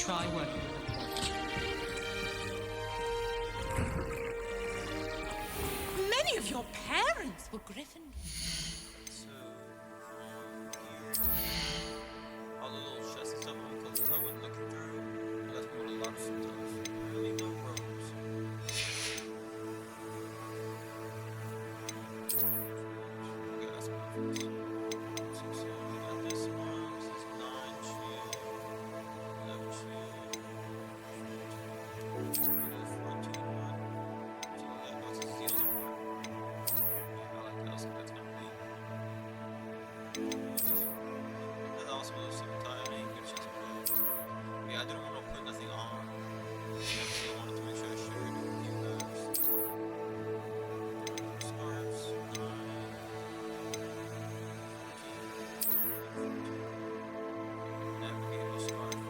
try working with them. Many of your parents were Gryffindors. So, here, all the little chests and stuff I went looking through. That's what a lot of sometimes. Really no robes. Okay, that's my first. So we got this one. This is 9 shield, 11 shield, 14 one. So that was the only one. I like that. So that's gonna be. That's also a little sometime. I didn't get a chance to play it. Yeah, I didn't want to put nothing on. So I wanted to make sure I shared it with you guys. Scarves, 9. Navigator scarf.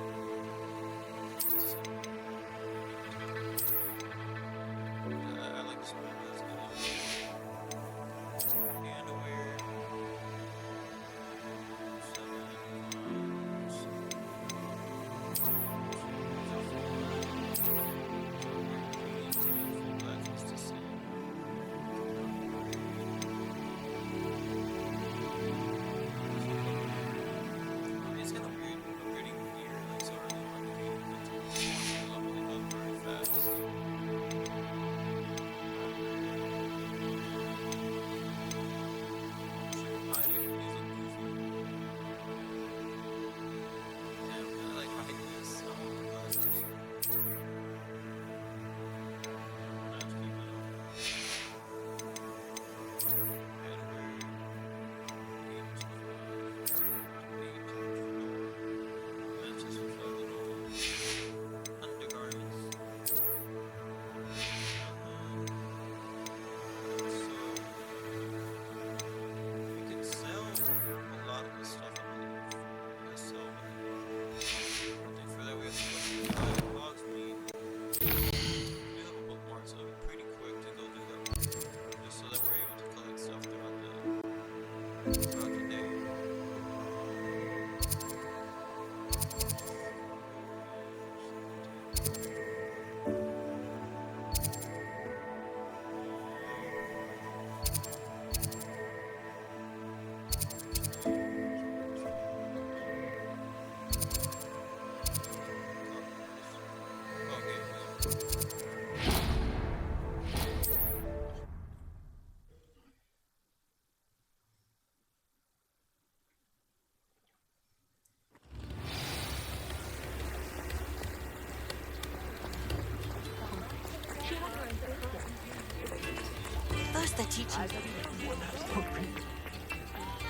I like this one. That's good. Underwear. 7. Black is the same. It's kind of weird, pretty weird, like so early on in the game, but leveling up very fast. Should hide it, he's a goofy. Damn, I like hide this. I want the glasses. Nice people. Matches with a little undergarments. So we can sell a lot of this stuff, I believe. Let's sell one thing for that. We have to go to Hogsmeade. We have a bookmark, so it'll be pretty quick to go do that one. Just so that we're able to collect stuff throughout the day. Okay. First they're teaching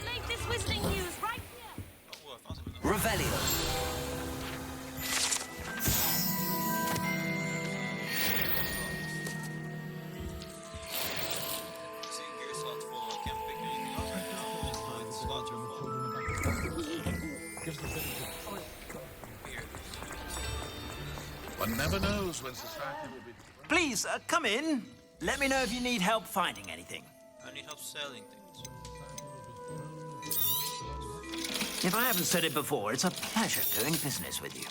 Make this whistling news right here. Oh, well, I found something else. Revelio. See, gear slots full. I can't pick anything up right now. The slots are full. Here. One never knows when society will be. Please, come in. Let me know if you need help finding anything. I need help selling things. If I haven't said it before, it's a pleasure doing business with you.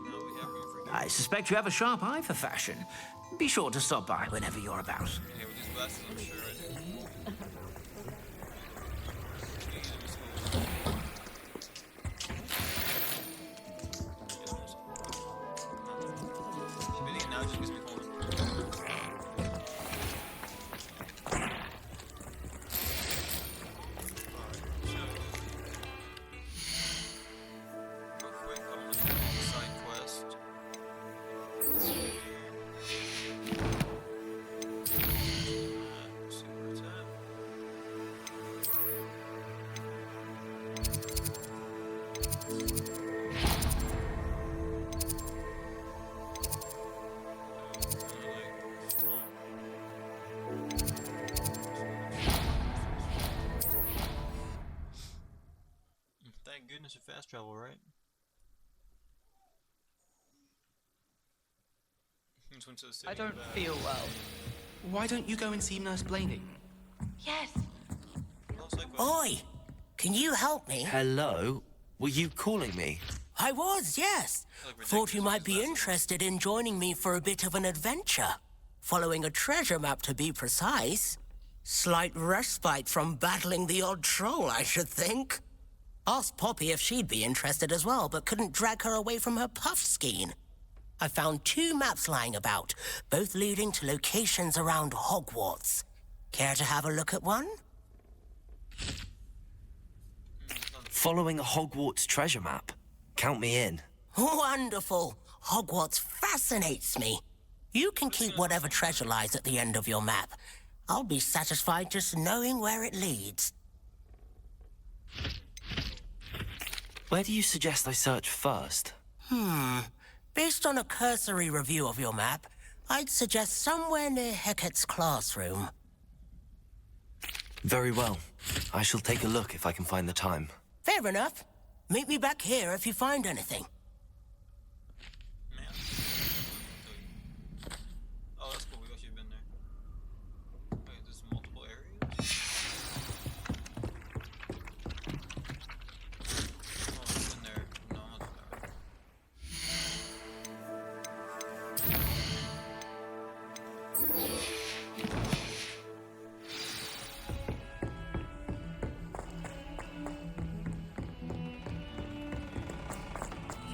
Now we have room for gear. I suspect you have a sharp eye for fashion. Be sure to stop by whenever you're about. Yeah, with these glasses, I'm sure I do. Jeez, let me see. Everything now just gives me cold. Real quick, I want to do a side quest. See where it's at. Into the city I don't there. feel well. Why don't you go and see Nurse Blaney? Yes. Looks like Oi! Can you help me? Hello? Were you calling me? I was, yes. Thought you might be interested in joining me for a bit of an adventure. Following a treasure map, to be precise. Slight respite from battling the odd troll, I should think. Asked Poppy if she'd be interested as well, but couldn't drag her away from her puff skein. I found 2 maps lying about, both leading to locations around Hogwarts. Care to have a look at one? Following a Hogwarts treasure map? Count me in. Wonderful. Hogwarts fascinates me. You can keep whatever treasure lies at the end of your map. I'll be satisfied just knowing where it leads. Where do you suggest I search first? Based on a cursory review of your map, I'd suggest somewhere near Hecat's classroom. Very well. I shall take a look if I can find the time. Fair enough. Meet me back here if you find anything. Man. Oh, that's cool. We actually been there. Wait, there's multiple areas? Oh, I've been there. No, I'm not there.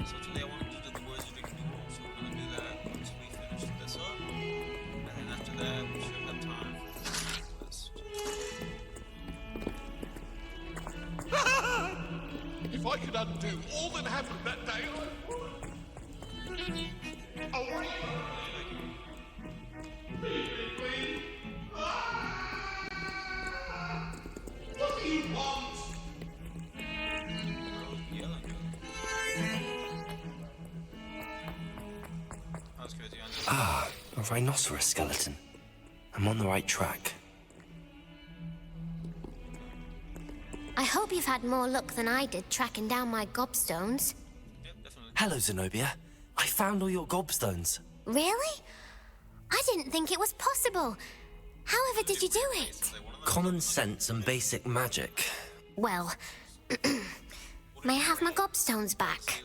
So today I wanted to do the wizarding duel, so we're gonna do that once we finish this up, and then after that we should have time for the list. If I could undo all that happened that day, I would. Oh, wait. Please. What do you want? Yelling. That was crazy. Ah, a rhinoceros skeleton. I'm on the right track. I hope you've had more luck than I did tracking down my gobstones. Yep, definitely. Hello, Zenobia. I found all your gobstones. Really? I didn't think it was possible. However did you do it? Common sense and basic magic. Well, may I have my gobstones back?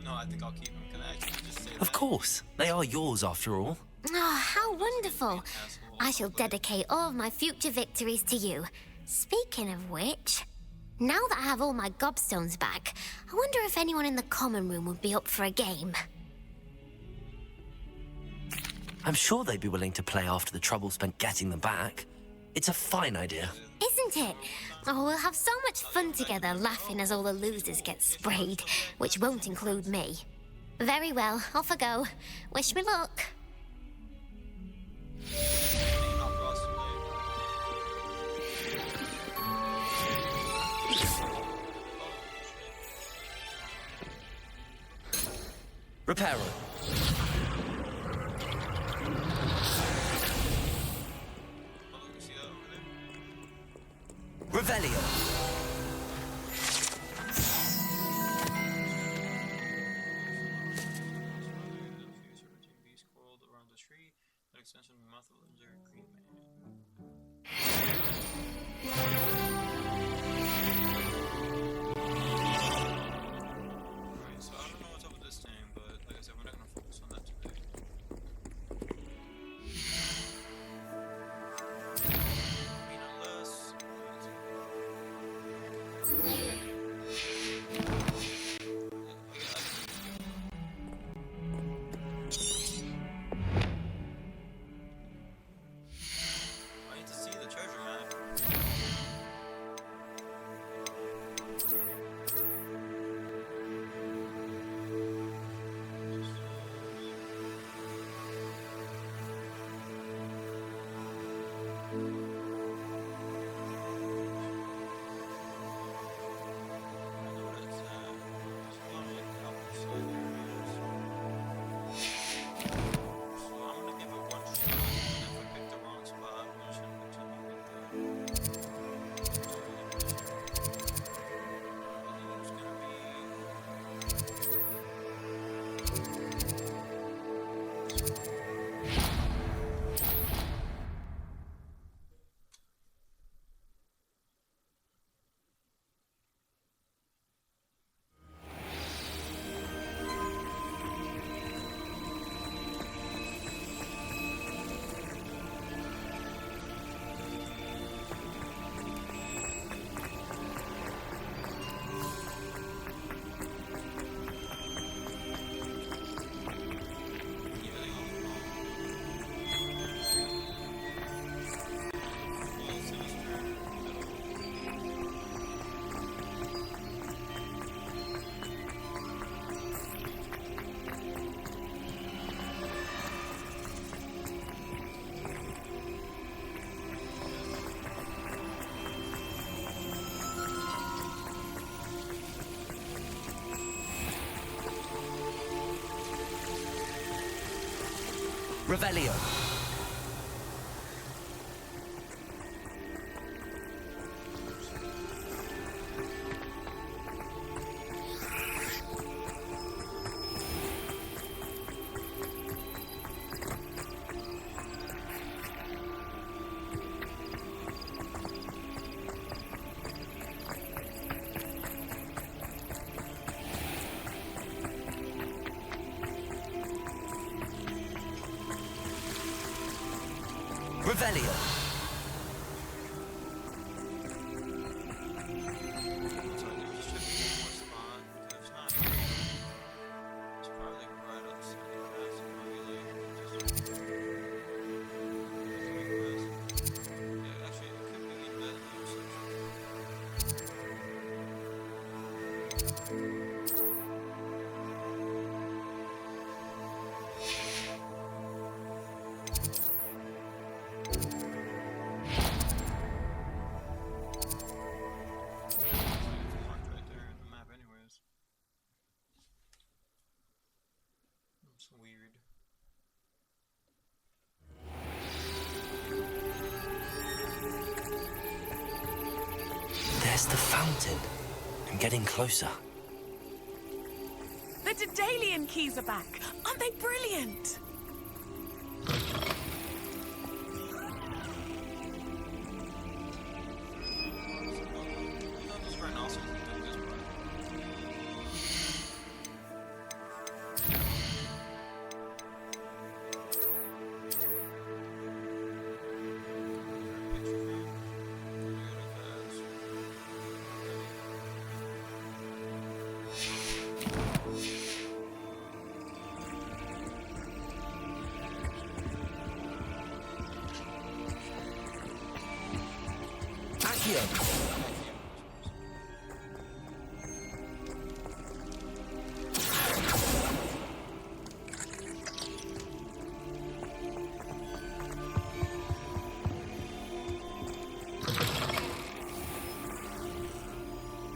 No, I think I'll keep them. Can I actually just say Of that? course. They are yours after all. Oh, how wonderful. I shall dedicate all of my future victories to you. Speaking of which, now that I have all my gobstones back, I wonder if anyone in the common room would be up for a game. I'm sure they'd be willing to play after the trouble spent getting them back. It's a fine idea. Isn't it? Oh, we'll have so much fun together laughing as all the losers get sprayed, which won't include me. Very well, off I go. Wish me luck. Not for us today. Reparo. Oh, look, you see that over there? Revelio. Extension of mouth of legendary green man. Alright, so I don't know what's up with this thing, but like I said, we're not gonna focus on that today. I mean, unless. Revelio. Revelio. So I was just checking one more spot. There's not. It's probably right outside of that. So maybe like just. Yeah, actually, it could be in that little section. Marked right there in the map, anyways. It's weird. There's the fountain. I'm getting closer. The Dedalian keys are back. Aren't they brilliant? Those rhinoceros do this, bro. Accio.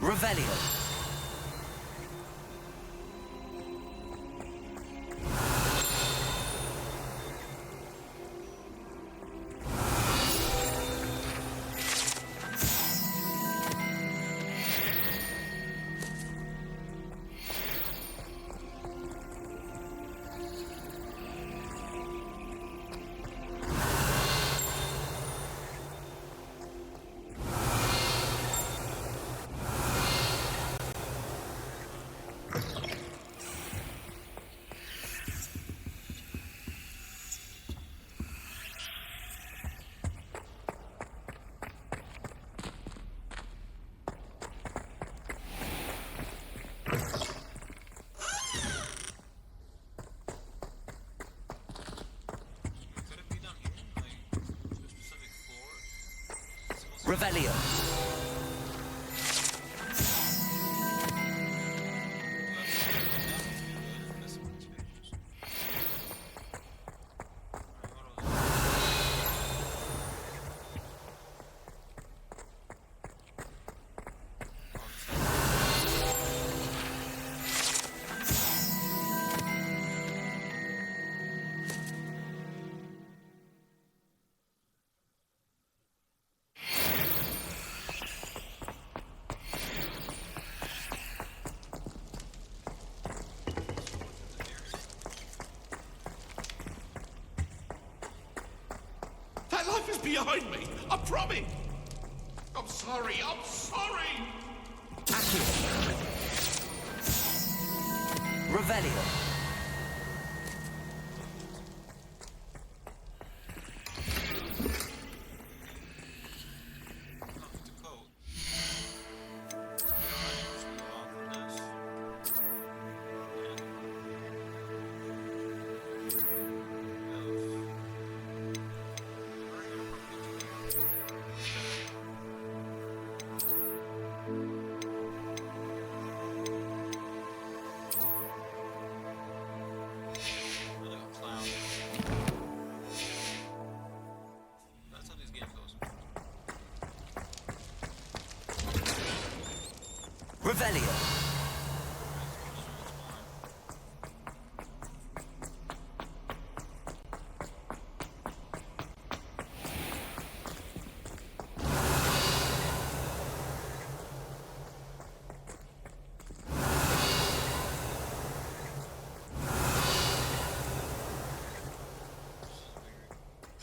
Revelio. Could it be down here? Like, a specific floor? Revelio. That life is behind me. I promise. I'm sorry. I'm sorry. Accio. Revelio. Revelio.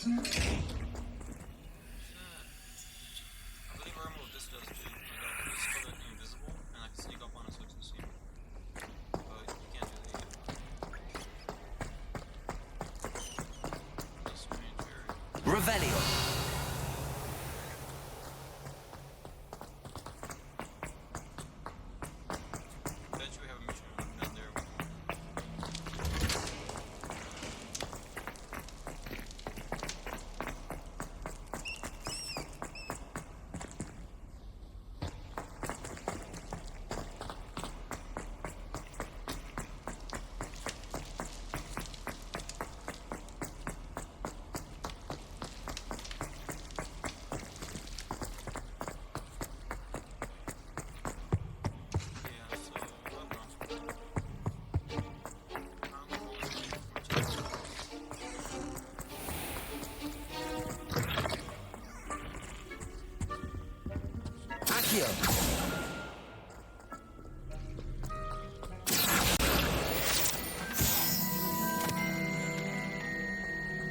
I believe armor what this does too. It's still like invisible, and I can sneak up on us, which is but you can't do that yet. This range area. Revelio. Bet you have a mission down there. Yeah, so Accio.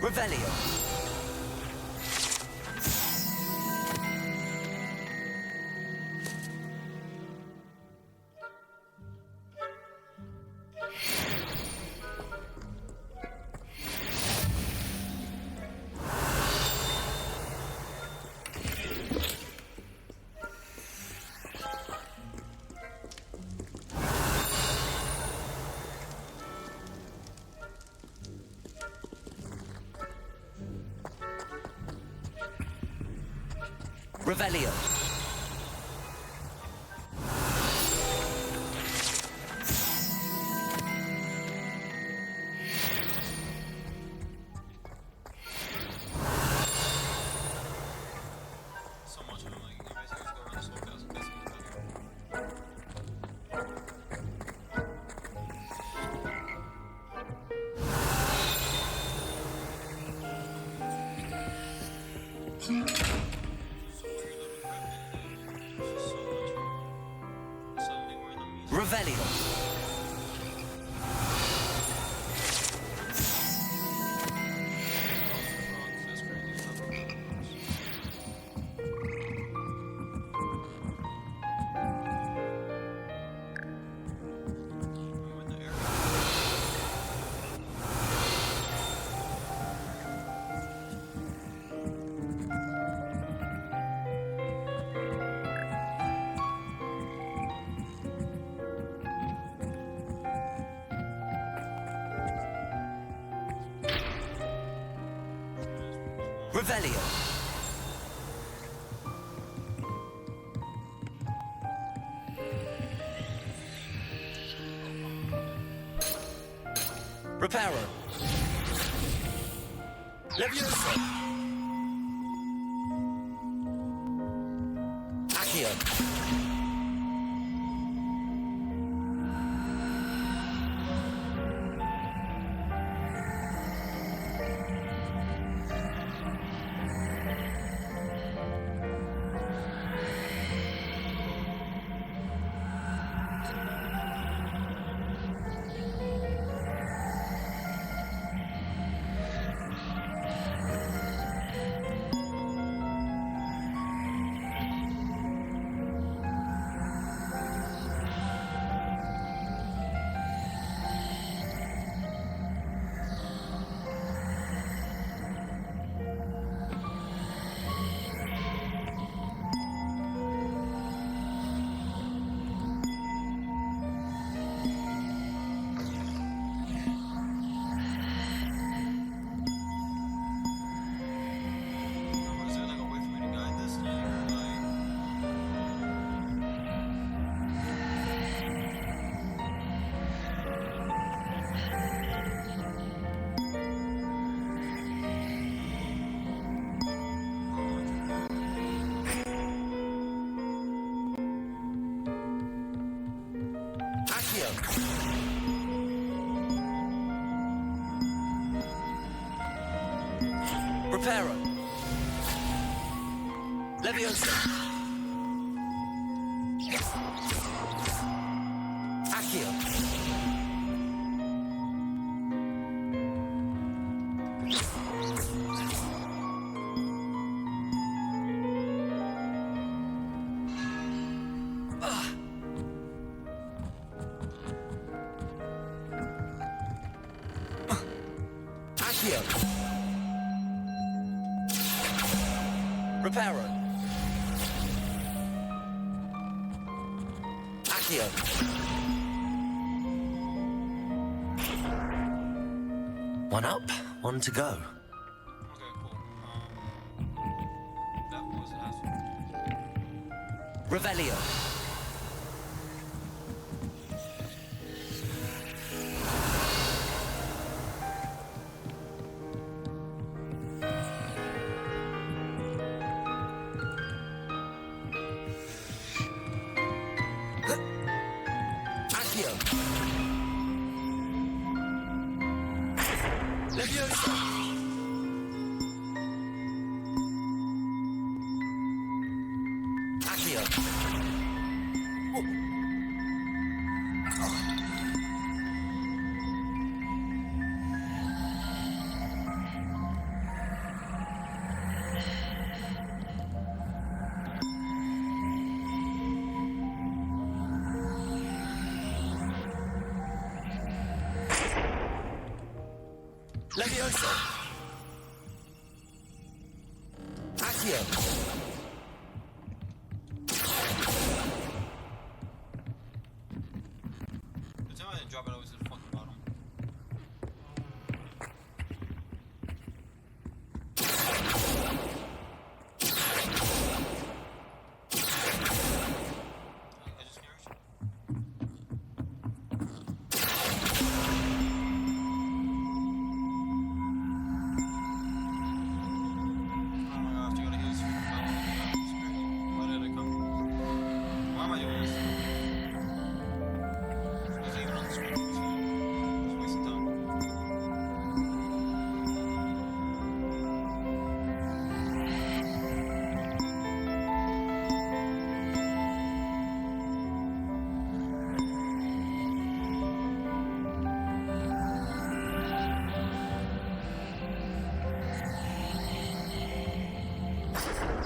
Revelio. Revelio. so much of them, like, you basically just go around this whole castle, basically, right here. So weird little crap. It's just so much. Suddenly we're in the music. Revelio. That's crazy. I'm in the area. Revelio. Reparo. Leviosa. Accio. Is there like a way for me to guide this thing, or like? Accio. Reparo. Leviosa. Accio. Accio. Reparo. Accio. One up, one to go. Okay, cool. That was awesome. Revelio. Accio. Leviosa. Accio. Leviosa. Accio. The time I didn't drop it, I was at the fucking bottom. I just nearest. Oh my gosh, you gotta heal this freaking mountain. Why did I come? Why am I doing this? It wasn't even on the screen. Just wasting time.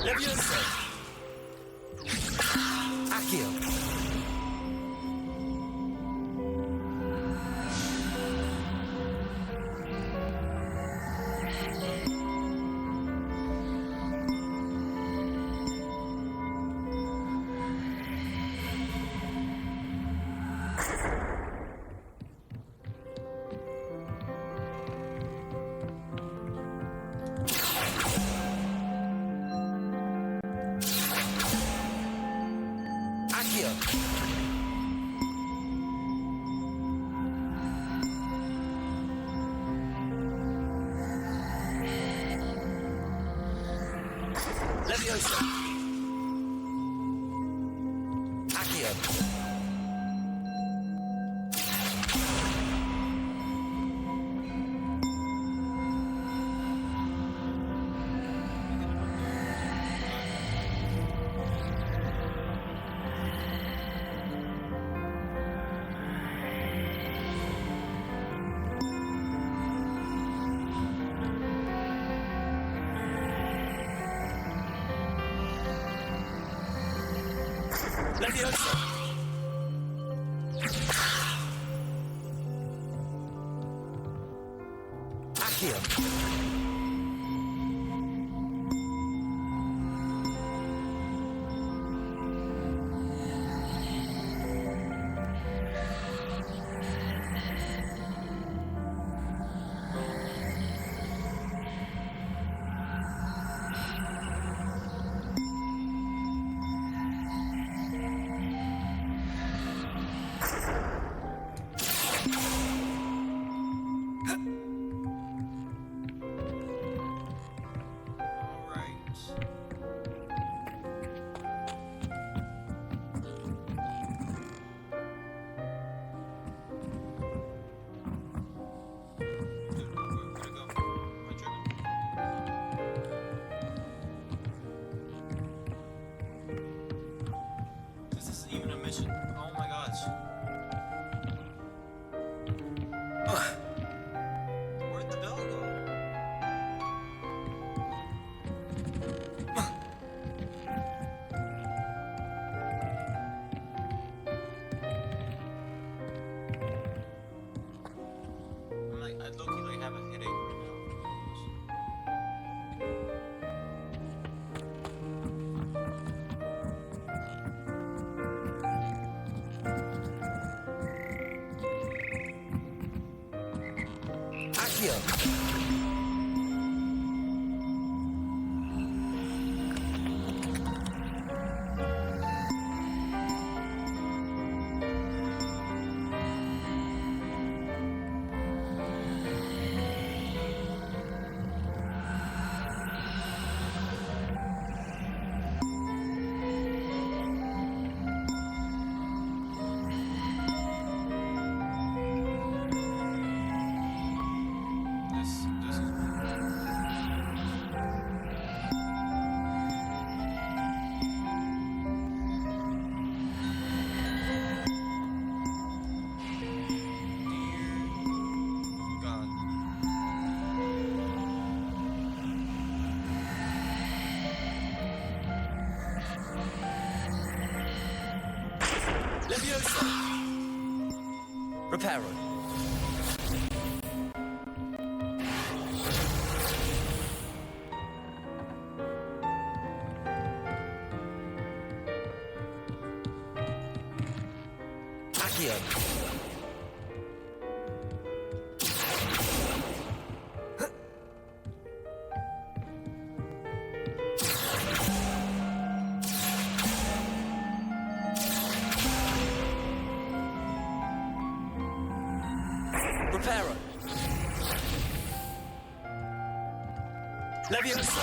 Leviosa. Accio. Accio. Leviosa. Accio. Leviosa. Accio. I low-key like have a headache right now. Accio. This is God. Leviosa. Reparo. Accio. Reparo. Leviosa.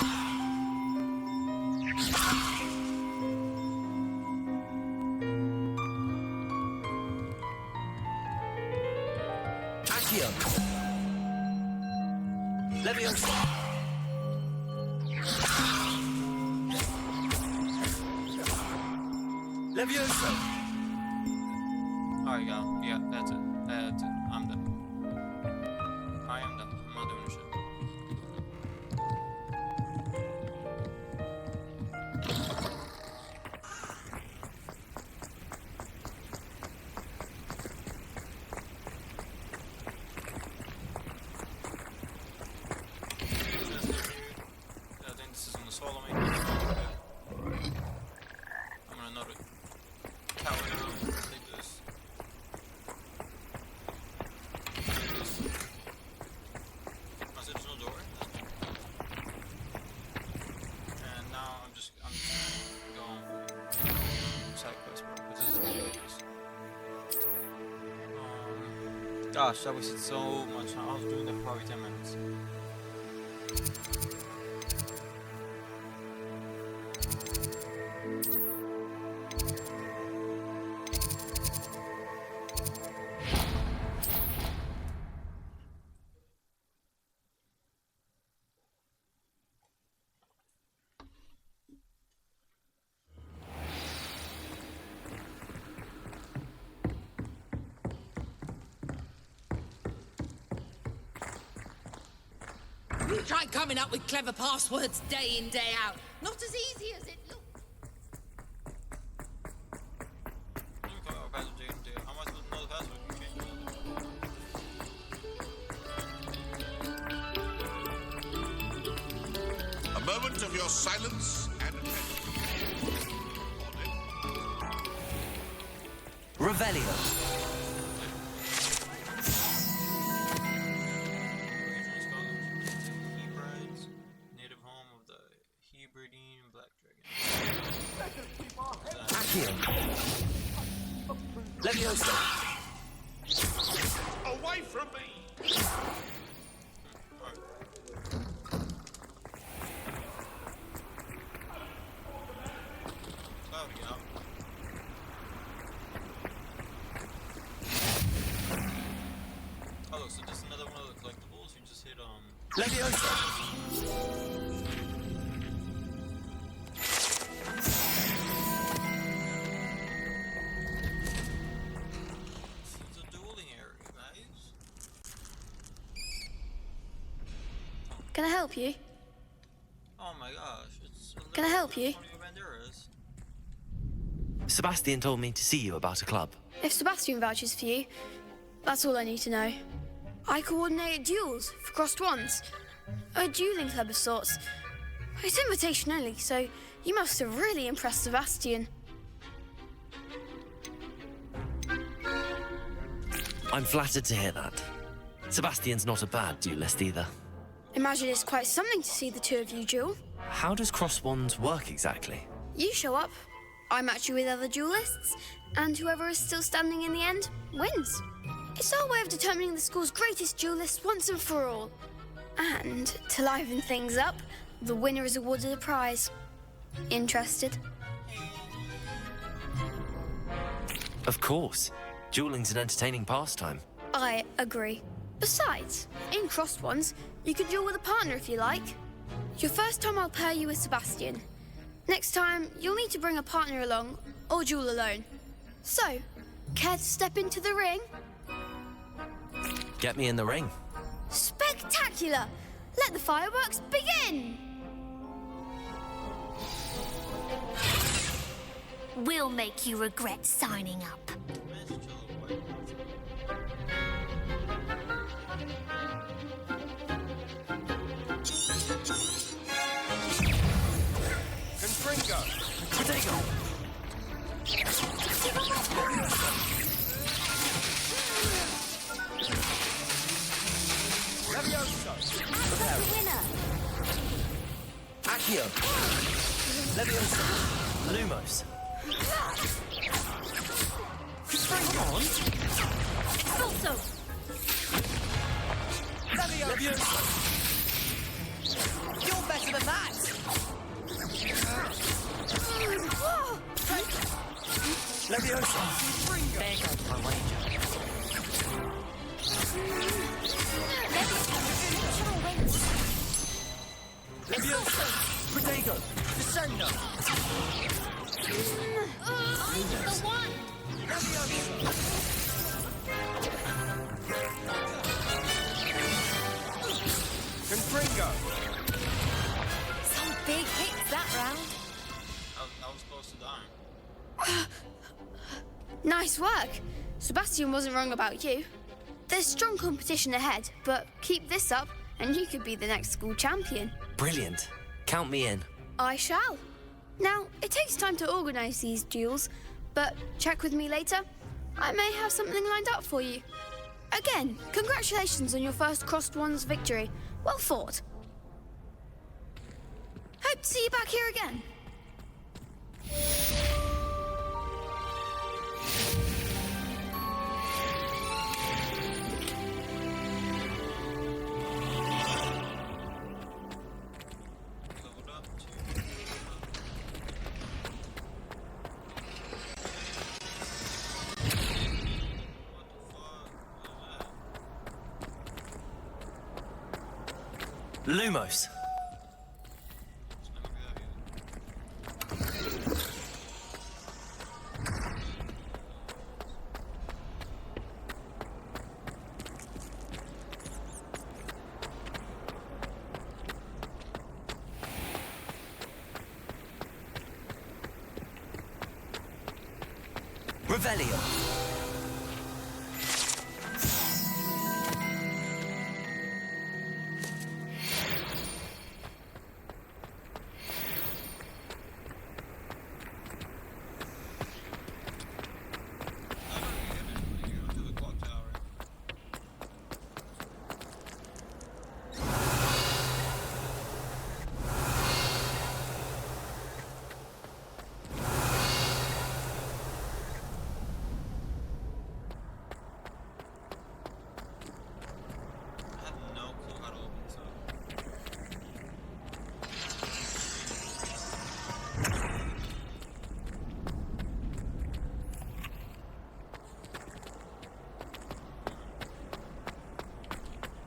Accio. Leviosa. Leviosa. Alright, go. Yeah, that's it. That's it. I'm done. I am done. I'm not doing shit. I think this is gonna swallow me. I'm gonna not cower down. Take this. I said there's no door. And now I'm just going side quest, bro. Because this is ridiculous. Gosh, that wasted so much time. I was doing that for probably 10 minutes. Try coming up with clever passwords day in, day out. Not as easy as it looks. How am I supposed to know the password? You change it. A moment of your silence and attention. Revelio. Hebrides, native home of the Hebridean black dragon. Accio. Leviosa. Away from me! Cloud again. Oh, look, so just another one of the collectibles. You just hit Leviosa. It's a dueling area, guys. Can I help you? Oh my gosh, it's Can I help you? Antonio Banderas. Sebastian told me to see you about a club. If Sebastian vouches for you, that's all I need to know. I coordinate duels for crossed ones. A dueling club of sorts. It's invitation only, so you must have really impressed Sebastian. I'm flattered to hear that. Sebastian's not a bad duelist either. Imagine it's quite something to see the two of you duel. How does cross wands work exactly? You show up, I match you with other duelists, and whoever is still standing in the end wins. It's our way of determining the school's greatest duelist once and for all. And to liven things up, the winner is awarded a prize. Interested? Of course. Dueling's an entertaining pastime. I agree. Besides, in crossed ones, you can duel with a partner if you like. Your first time I'll pair you with Sebastian. Next time, you'll need to bring a partner along or duel alone. So, care to step into the ring? Get me in the ring. Spectacular! Let the fireworks begin! We'll make you regret signing up. Confringo! Protego! Levioso! Winner! Accio! Leviosa! Lumos! Come on. Expulso. Leviosa! You're better than that. Leviosa! There goes my wager. Leviosa! Protego! Descendo! The one! Confringo! Some big hits that round. I was close to dying. Nice work. Sebastian wasn't wrong about you. There's strong competition ahead, but keep this up and you could be the next school champion. Brilliant. Count me in. I shall. Now, it takes time to organise these duels, but check with me later. I may have something lined up for you. Again, congratulations on your first Crossed Wands victory. Well fought. Hope to see you back here again. Leveled up to... What the fuck? What is that? Lumos! It's not gonna be that easy. Revelio! Go to the clock tower. I have no clue how to open this up.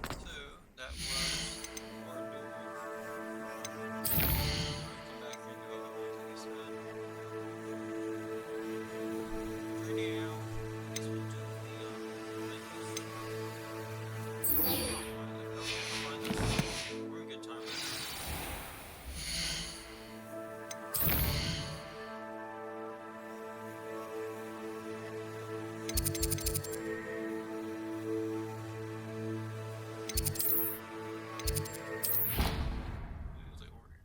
So that was our duel. Come back here and do other ones, like I said. For now, I guess we'll do the menus. We're in good time. What was I ordering?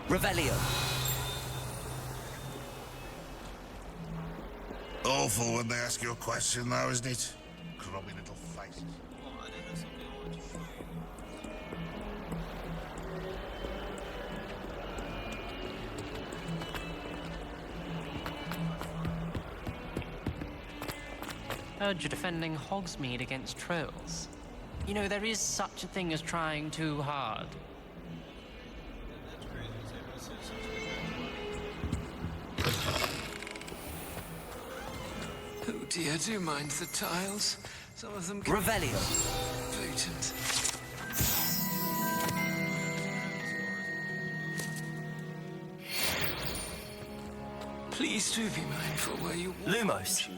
Revelio. Awful when they ask you a question, though, isn't it? Grubby little faces. Oh, I did have something I wanted to show you. Heard you're defending Hogsmeade against trolls. You know, there is such a thing as trying too hard. That's crazy. It's like, this is such a Oh dear, do you mind the tiles? Some of them Revelio. potent. Please do be mindful where you walk. Lumos. won't you?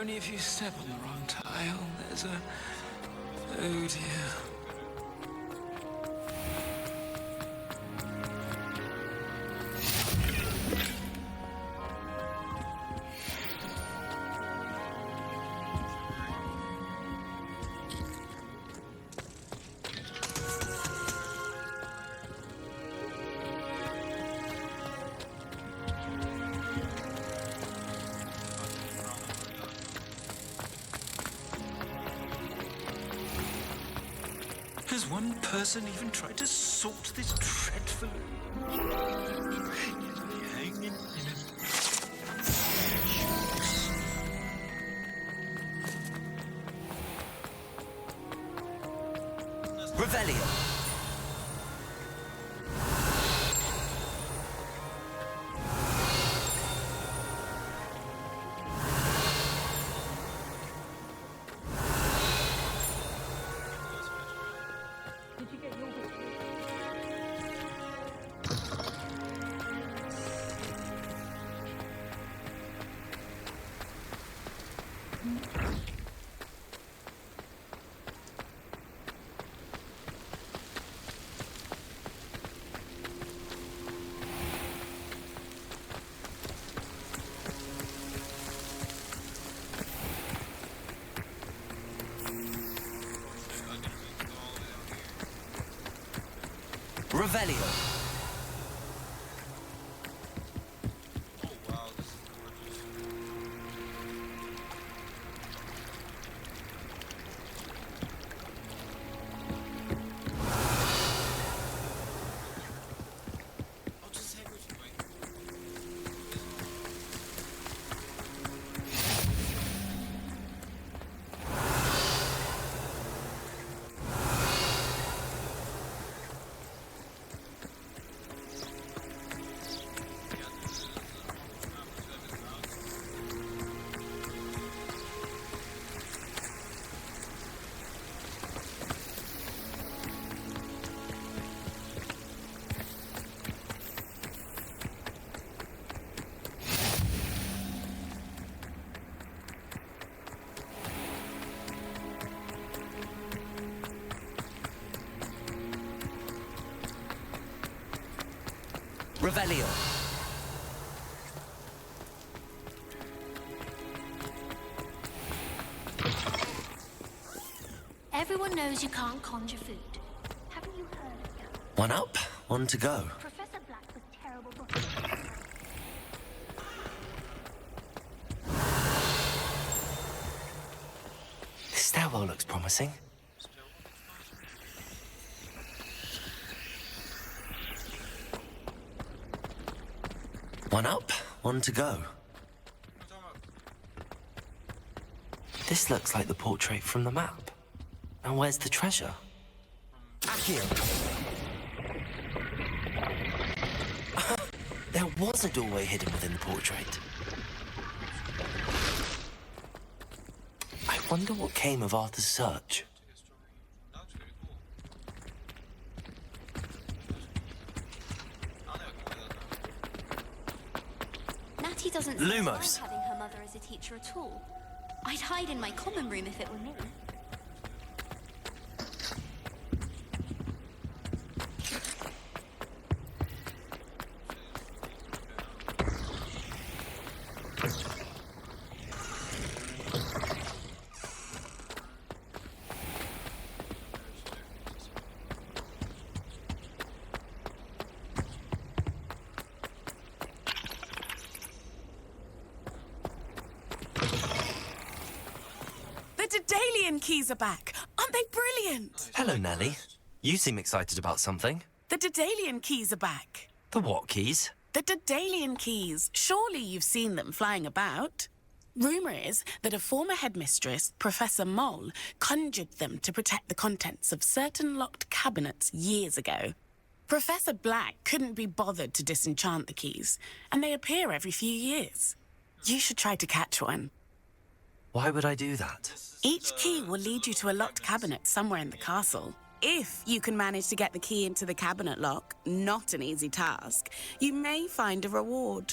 Only if you step on the wrong tile, there's a... Oh dear. Has one person even tried to sort this dreadful... Hanging in Revelio. Revelio. Oh wow, this is gorgeous. I'll just take what you wait. Revelio. Everyone knows you can't conjure food. Haven't you heard? One up, one to go. Professor Black was terrible before. This stairwell looks promising. One up, one to go. This looks like the portrait from the map. And where's the treasure? Accio. There was a doorway hidden within the portrait. I wonder what came of Arthur's search. Natty doesn't Lumos. like having her mother as a teacher at all. I'd hide in my common room if it were me. Dedalian keys are back. Aren't they brilliant? Hello, Nellie. You seem excited about something. The Dedalian keys are back. The what keys? The Dedalian keys. Surely you've seen them flying about. Rumour is that a former headmistress, Professor Moll, conjured them to protect the contents of certain locked cabinets years ago. Professor Black couldn't be bothered to disenchant the keys, and they appear every few years. You should try to catch one. Why would I do that? Each key will lead you to a locked cabinet somewhere in the castle. If you can manage to get the key into the cabinet lock, not an easy task, you may find a reward.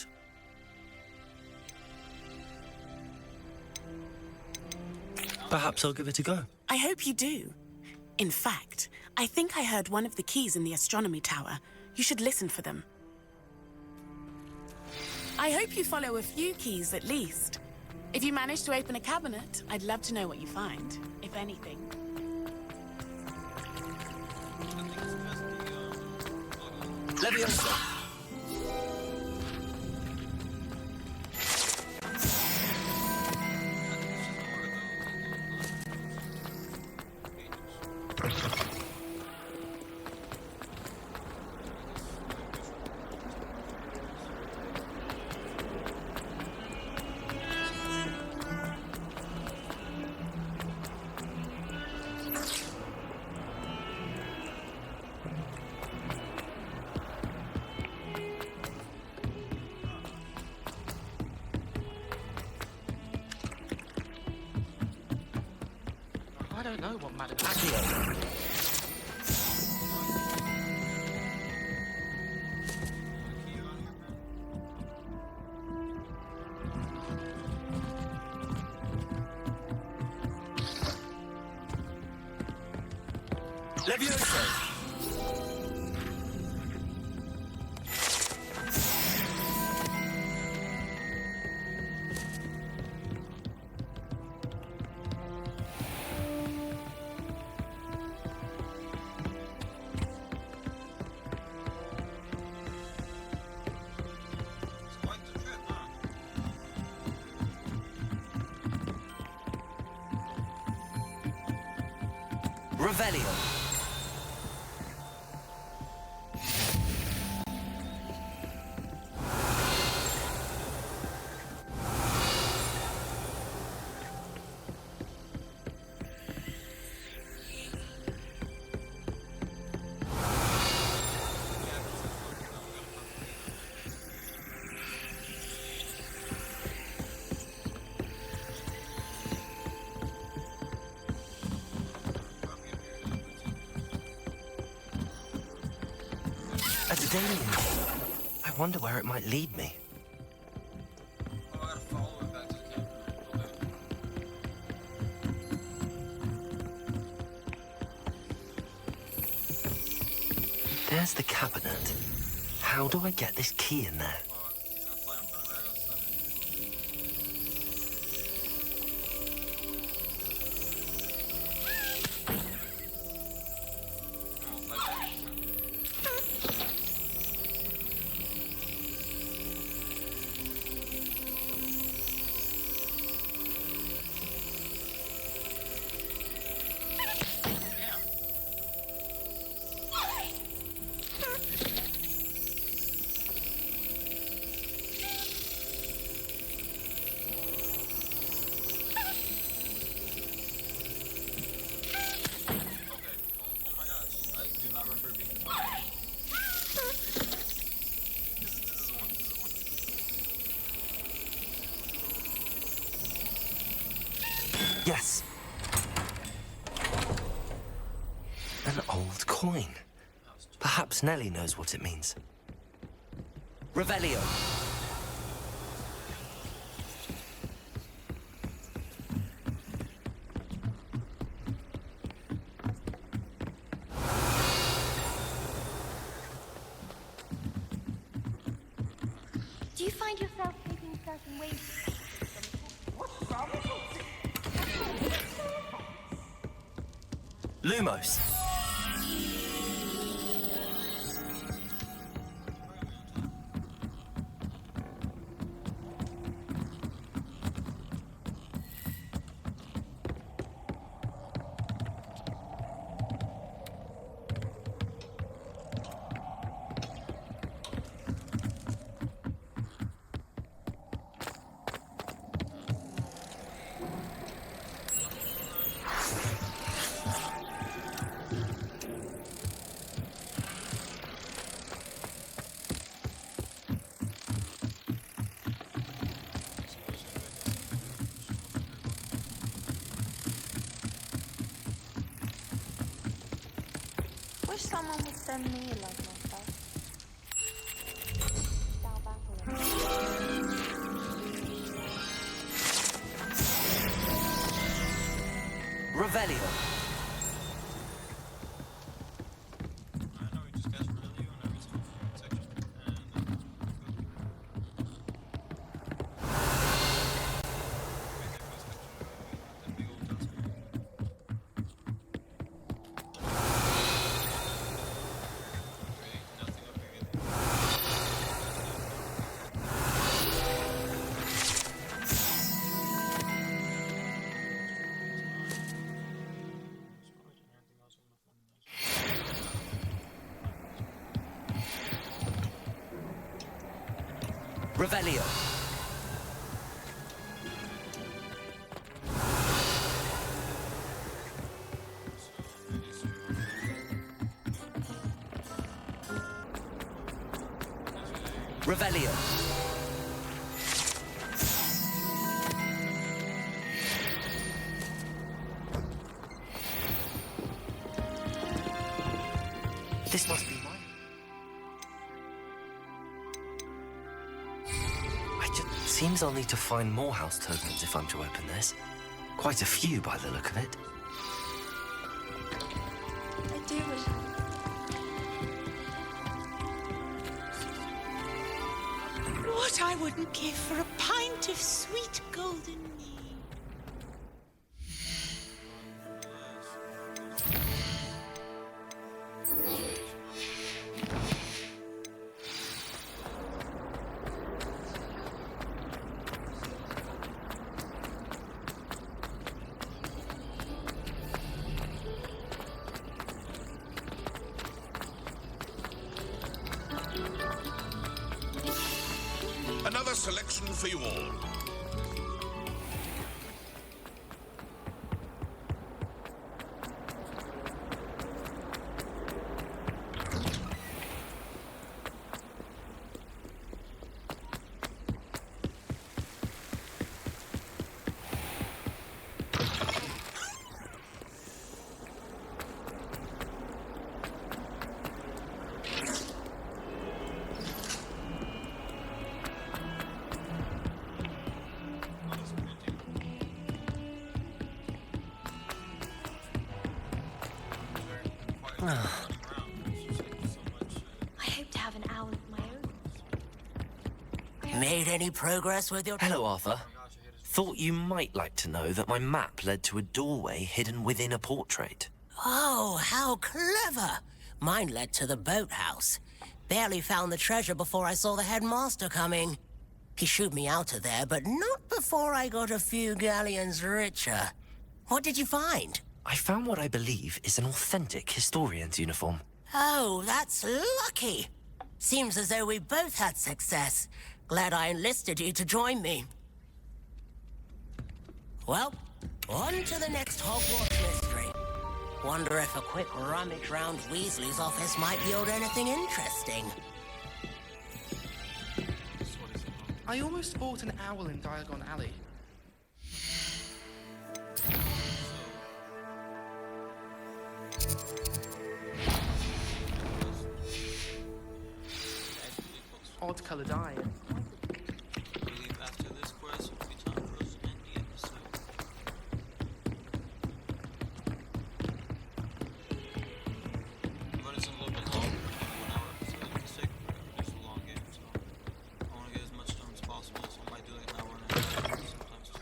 Perhaps I'll give it a go. I hope you do. In fact, I think I heard one of the keys in the astronomy tower. You should listen for them. I hope you follow a few keys at least. If you manage to open a cabinet, I'd love to know what you find, if anything. Leviosa! I don't know what Madame Accio. Leviosa! Revelio. A Dedalian. I wonder where it might lead me. There's the cabinet. How do I get this key in there? Yes. An old coin. Perhaps Nellie knows what it means. Revelio. Do you find yourself thinking certain ways? Lumos. wish someone would send me a love letter. Revelio. Revelio. Revelio. This must be mine. Seems I'll need to find more house tokens if I'm to open this. Quite a few by the look of it. I do wish What I wouldn't give for a pint of sweet golden mead. Another selection for you all. I hope to have an owl of my own. Made any progress with your... Hello, Arthur. Thought you might like to know that my map led to a doorway hidden within a portrait. Oh, how clever! Mine led to the boathouse. Barely found the treasure before I saw the headmaster coming. He shooed me out of there, but not before I got a few galleons richer. What did you find? I found what I believe is an authentic historian's uniform. Oh, that's lucky. Seems as though we both had success. Glad I enlisted you to join me. Well, on to the next Hogwarts mystery. Wonder if a quick rummage round Weasley's office might yield anything interesting. I almost bought an owl in Diagon Alley. Odd coloured eye. I believe after this quest will be time for us to end the episode. But it's a little bit long, 1 hour episode for the sake of it's a long game, so I want to get as much done as possible, so I might do like an hour and a half sometimes too.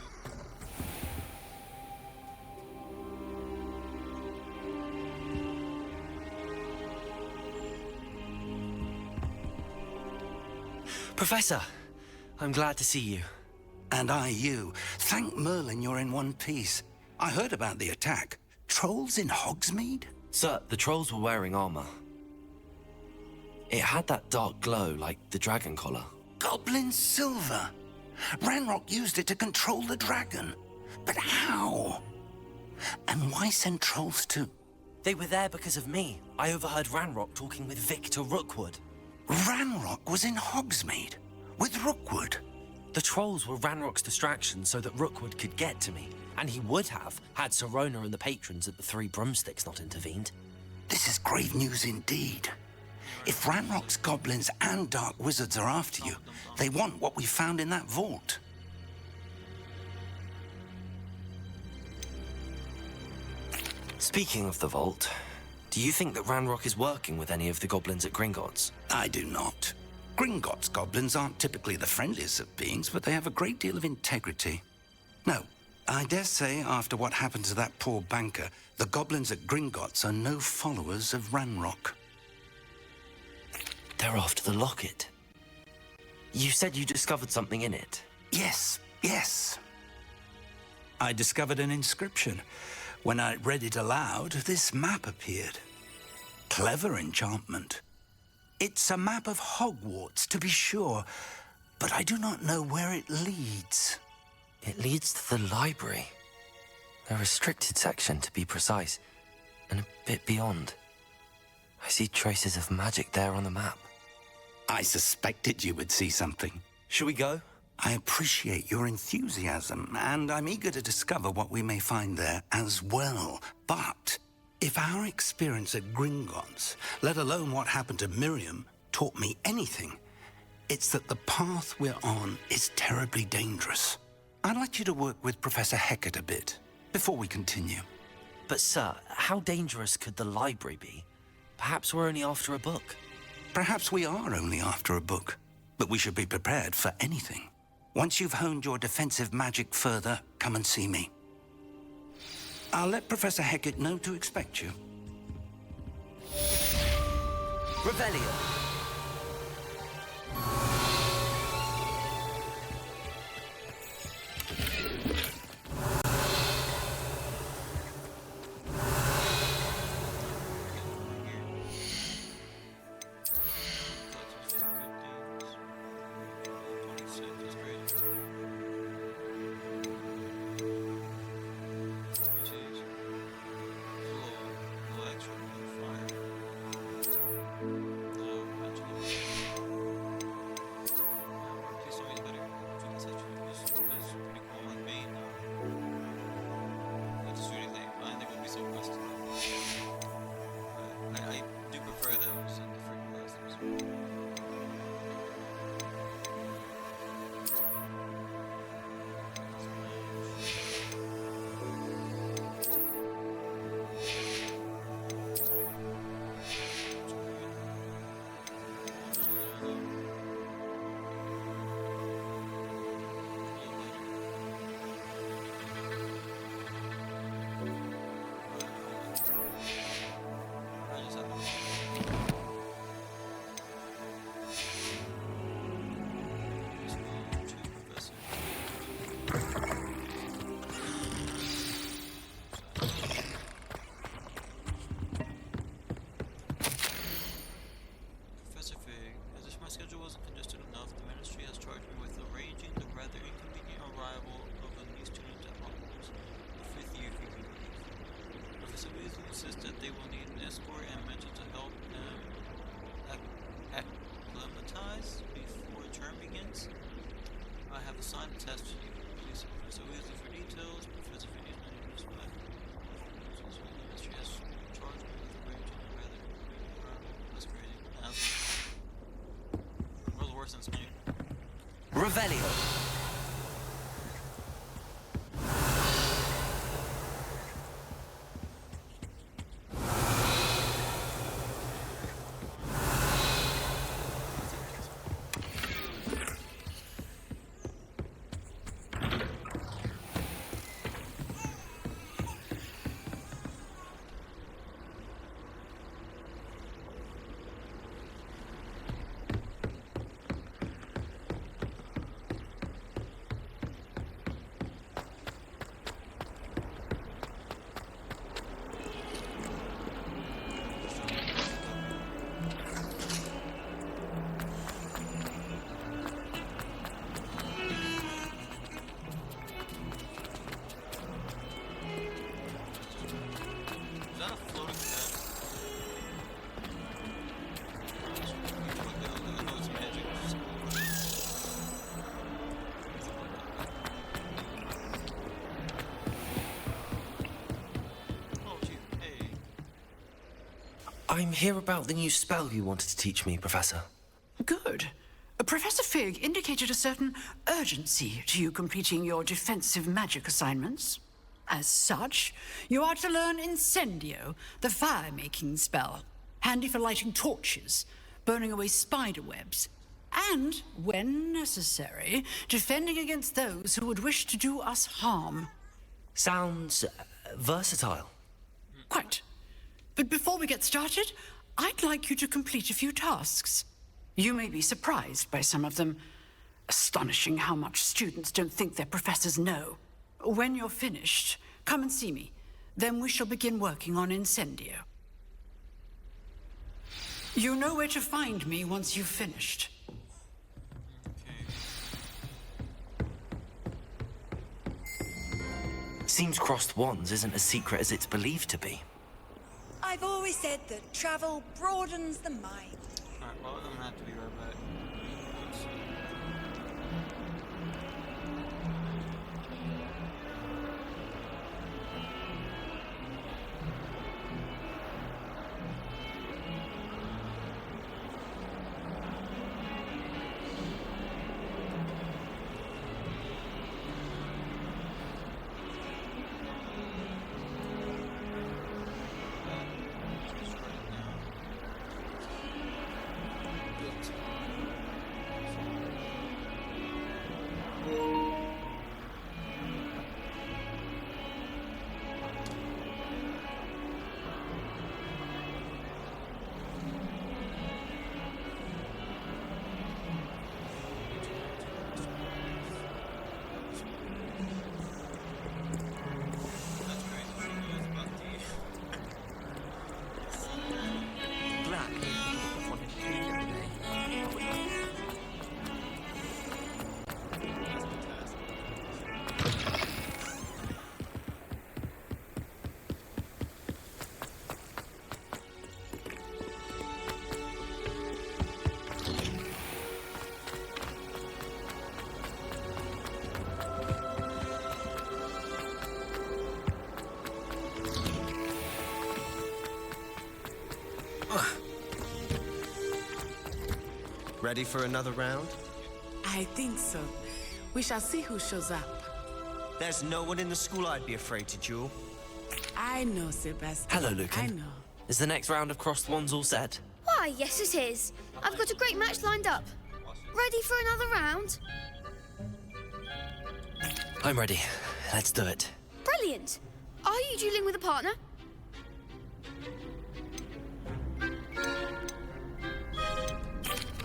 Professor, I'm glad to see you. And I you. Thank Merlin you're in one piece. I heard about the attack. Trolls in Hogsmeade? Sir, the trolls were wearing armor. It had that dark glow like the dragon collar. Goblin silver. Ranrock used it to control the dragon. But how? And why send trolls to... They were there because of me. I overheard Ranrock talking with Victor Rookwood. Ranrock was in Hogsmeade with Rookwood. The trolls were Ranrock's distraction so that Rookwood could get to me, and he would have had Sirona and the patrons at the Three Broomsticks not intervened. This is grave news indeed. If Ranrock's goblins and dark wizards are after you, they want what we found in that vault. Speaking of the vault, do you think that Ranrock is working with any of the goblins at Gringotts? I do not. Gringotts goblins aren't typically the friendliest of beings, but they have a great deal of integrity. No, I dare say after what happened to that poor banker, the goblins at Gringotts are no followers of Ranrock. They're after the locket. You said you discovered something in it. Yes. I discovered an inscription. When I read it aloud, this map appeared. Clever enchantment. It's a map of Hogwarts, to be sure, but I do not know where it leads. It leads to the library. A restricted section, to be precise, and a bit beyond. I see traces of magic there on the map. I suspected you would see something. Shall we go? I appreciate your enthusiasm, and I'm eager to discover what we may find there as well. But if our experience at Gringotts, let alone what happened to Miriam, taught me anything, it's that the path we're on is terribly dangerous. I'd like you to work with Professor Hecat a bit before we continue. But, sir, how dangerous could the library be? Perhaps we're only after a book. Perhaps we are only after a book, but we should be prepared for anything. Once you've honed your defensive magic further, come and see me. I'll let Professor Hecat know to expect you. Revelio. Revelio. I'm here about the new spell you wanted to teach me, Professor. Good. Professor Fig indicated a certain urgency to you completing your defensive magic assignments. As such, you are to learn Incendio, the fire-making spell, handy for lighting torches, burning away spider webs, and, when necessary, defending against those who would wish to do us harm. Sounds versatile. Quite. But before we get started, I'd like you to complete a few tasks. You may be surprised by some of them. Astonishing how much students don't think their professors know. When you're finished, come and see me. Then we shall begin working on Incendio. You know where to find me once you've finished. Seems crossed wands isn't as secret as it's believed to be. I've always said that travel broadens the mind. Alright, well, I'm gonna have to be right back. Ready for another round? I think so. We shall see who shows up. There's no one in the school I'd be afraid to duel. I know, Sebastian. Hello, Lucan. I know. Is the next round of crossed wands all set? Why, yes it is. I've got a great match lined up. Ready for another round? I'm ready. Let's do it. Brilliant. Are you dueling with a partner?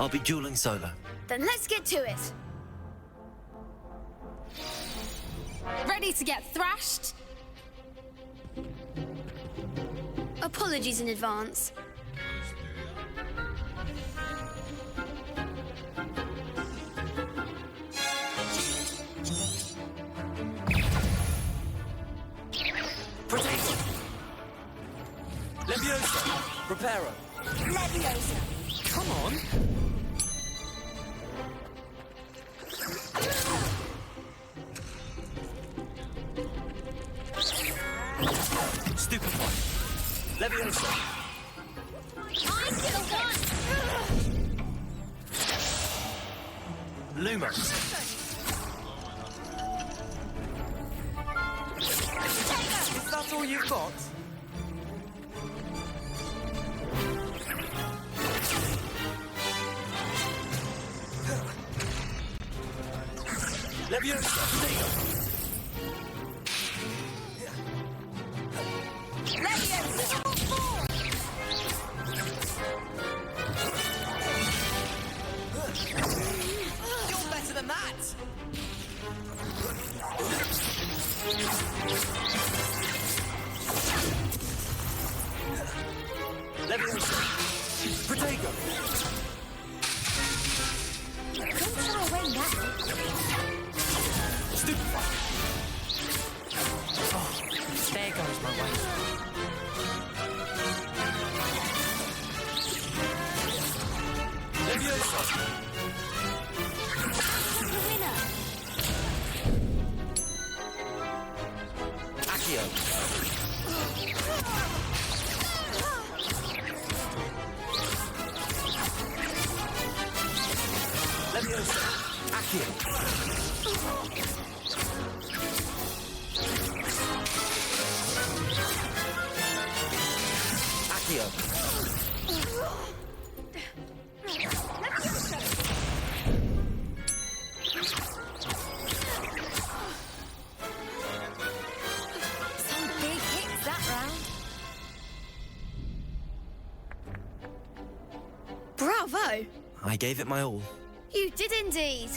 I'll be dueling solo. Then let's get to it. Ready to get thrashed? Apologies in advance. Potato! Leviosa! Reparo! Leviosa! Come on! Stupefy! Leviosa! I kill one! Lumos! Is that all you've got? Leviosa! You're better than that! Leviosa! Protego! Don't throw away now. Stupefy! Oh, there goes my way. Leviosa! The winner! Accio! Leviosa! Accio! Some big hits that round. Bravo! I gave it my all. You did indeed.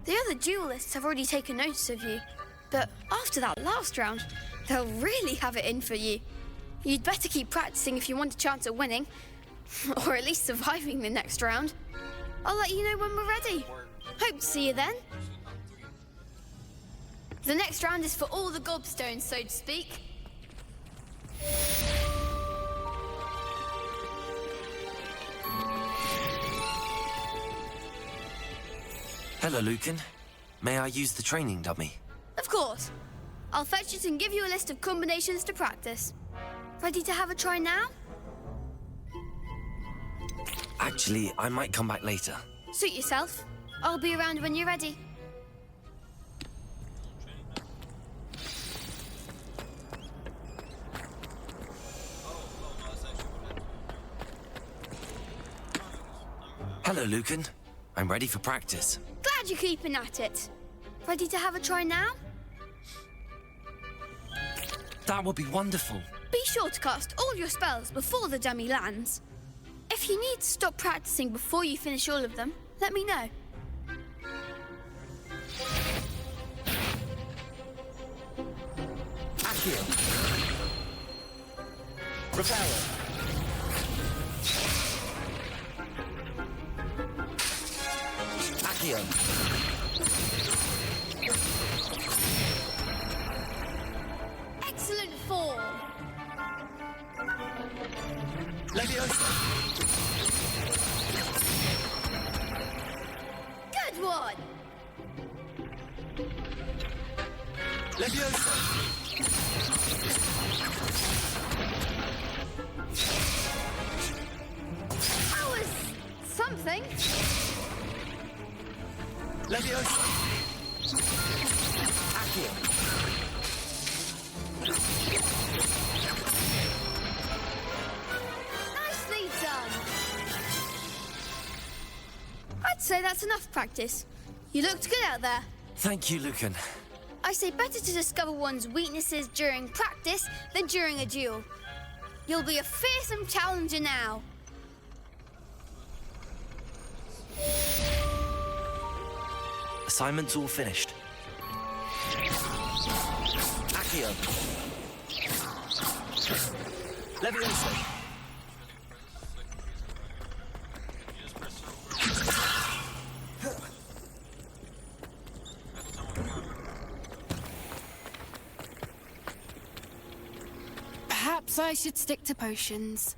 The other duelists have already taken notice of you, but after that last round, they'll really have it in for you. You'd better keep practicing if you want a chance at winning, or at least surviving the next round. I'll let you know when we're ready. Hope to see you then. The next round is for all the gobstones, so to speak. Hello, Lucan. May I use the training dummy? Of course. I'll fetch it and give you a list of combinations to practice. Ready to have a try now? Actually, I might come back later. Suit yourself. I'll be around when you're ready. Hello, Lucan. I'm ready for practice. Glad you're keeping at it. Ready to have a try now? That would be wonderful. Be sure to cast all your spells before the dummy lands. If you need to stop practicing before you finish all of them, let me know. Accio. Repel. Accio. Excellent form. Leviosa. Good one. Leviosa. That was something. Leviosa. Accio. Nicely done. I'd say that's enough practice. You looked good out there. Thank you, Lucan. I say better to discover one's weaknesses during practice than during a duel. You'll be a fearsome challenger now. Assignment's all finished. Accio. Leviosa. Perhaps I should stick to potions.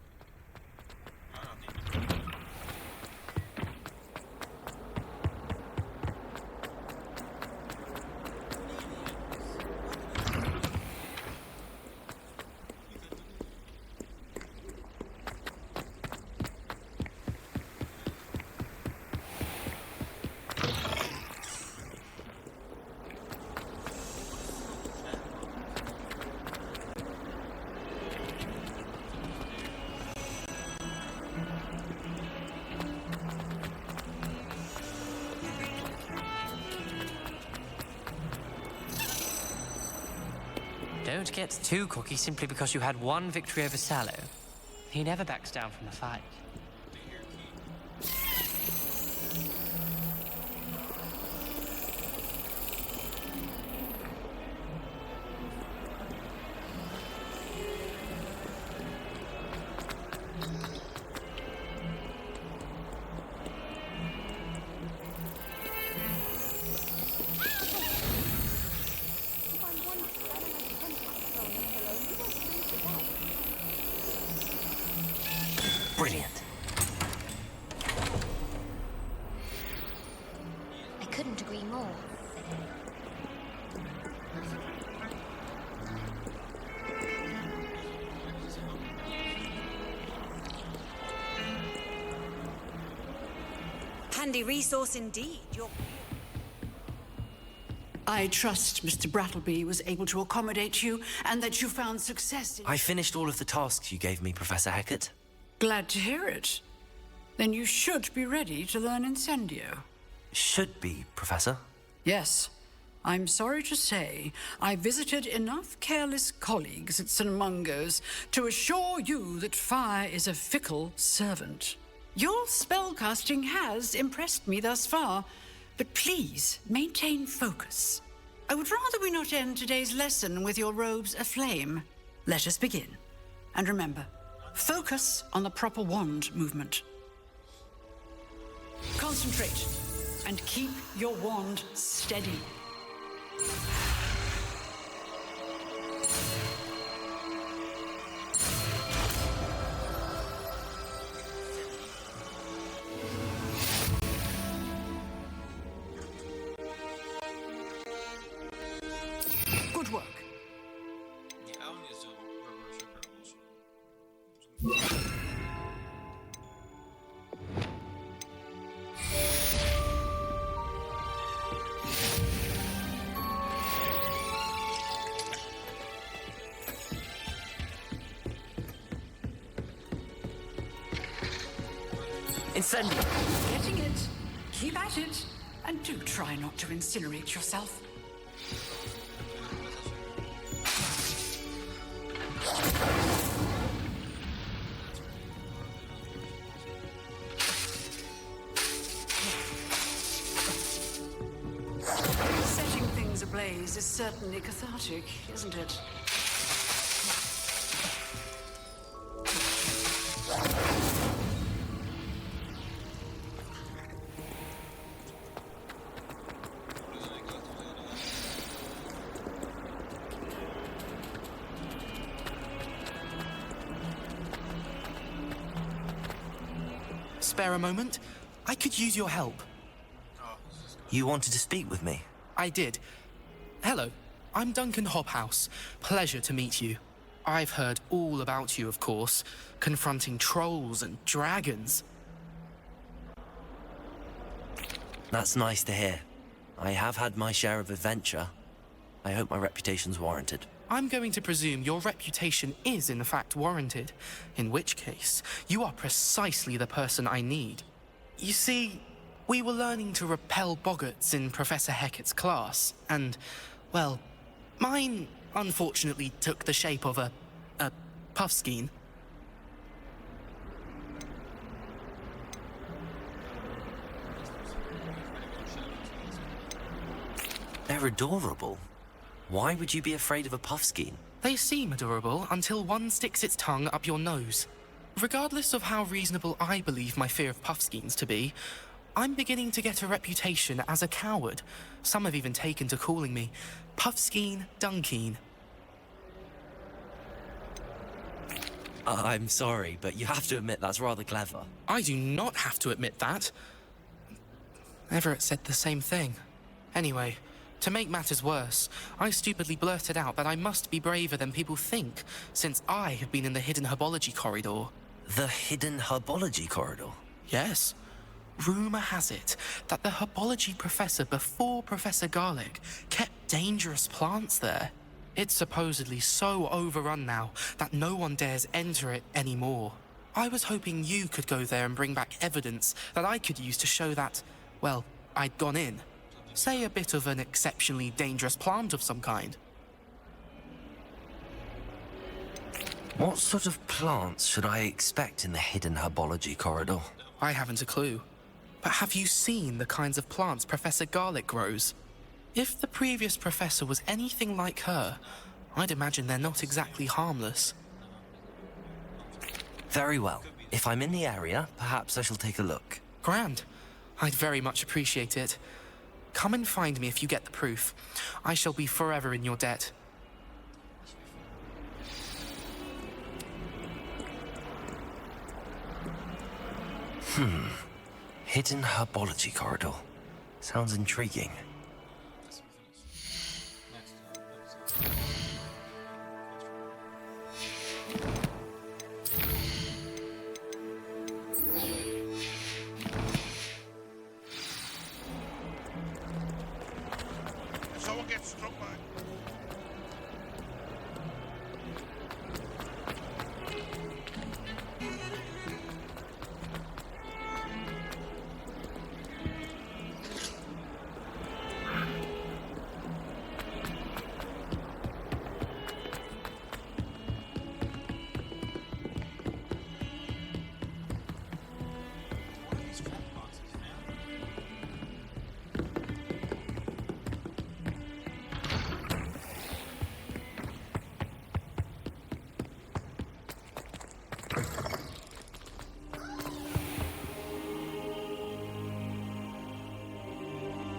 Don't get too cocky simply because you had one victory over Sallow. He never backs down from a fight. Brilliant. I couldn't agree more. handy resource indeed. I trust Mr. Brattleby was able to accommodate you and that you found success in... I finished all of the tasks you gave me, Professor Hecat. Glad to hear it. Then you should be ready to learn Incendio. Should be, Professor. Yes. I'm sorry to say, I visited enough careless colleagues at St. Mungo's to assure you that fire is a fickle servant. Your spellcasting has impressed me thus far, but please maintain focus. I would rather we not end today's lesson with your robes aflame. Let us begin. And remember, focus on the proper wand movement. Concentrate and keep your wand steady. Good work. Yeah, I don't need to do reverse barrels. Incendio! Getting it. Keep at it. And do try not to incinerate yourself. Setting things ablaze is certainly cathartic, isn't it? Spare a moment? I could use your help. You wanted to speak with me? I did. Hello, I'm Duncan Hobhouse. Pleasure to meet you. I've heard all about you, of course, confronting trolls and dragons. That's nice to hear. I have had my share of adventure. I hope my reputation's warranted. I'm going to presume your reputation is in fact warranted, in which case, you are precisely the person I need. You see, we were learning to repel boggarts in Professor Hecat's class, and, well, mine unfortunately took the shape of a puffskein. They're adorable. Why would you be afraid of a puffskein? They seem adorable until one sticks its tongue up your nose. Regardless of how reasonable I believe my fear of puffskeins to be, I'm beginning to get a reputation as a coward. Some have even taken to calling me Puffskein Dunkeen. I'm sorry, but you have to admit that's rather clever. I do not have to admit that. Everett said the same thing. Anyway, to make matters worse, I stupidly blurted out that I must be braver than people think, since I have been in the hidden herbology corridor. The hidden herbology corridor? Yes. Rumour has it that the herbology professor before Professor Garlic kept dangerous plants there. It's supposedly so overrun now that no one dares enter it anymore. I was hoping you could go there and bring back evidence that I could use to show that, well, I'd gone in. Say a bit of an exceptionally dangerous plant of some kind. What sort of plants should I expect in the hidden herbology corridor? I haven't a clue. But have you seen the kinds of plants Professor Garlic grows? If the previous professor was anything like her, I'd imagine they're not exactly harmless. Very well. If I'm in the area, perhaps I shall take a look. Grand. I'd very much appreciate it. Come and find me if you get the proof. I shall be forever in your debt. Hidden herbology corridor. Sounds intriguing. get struck by.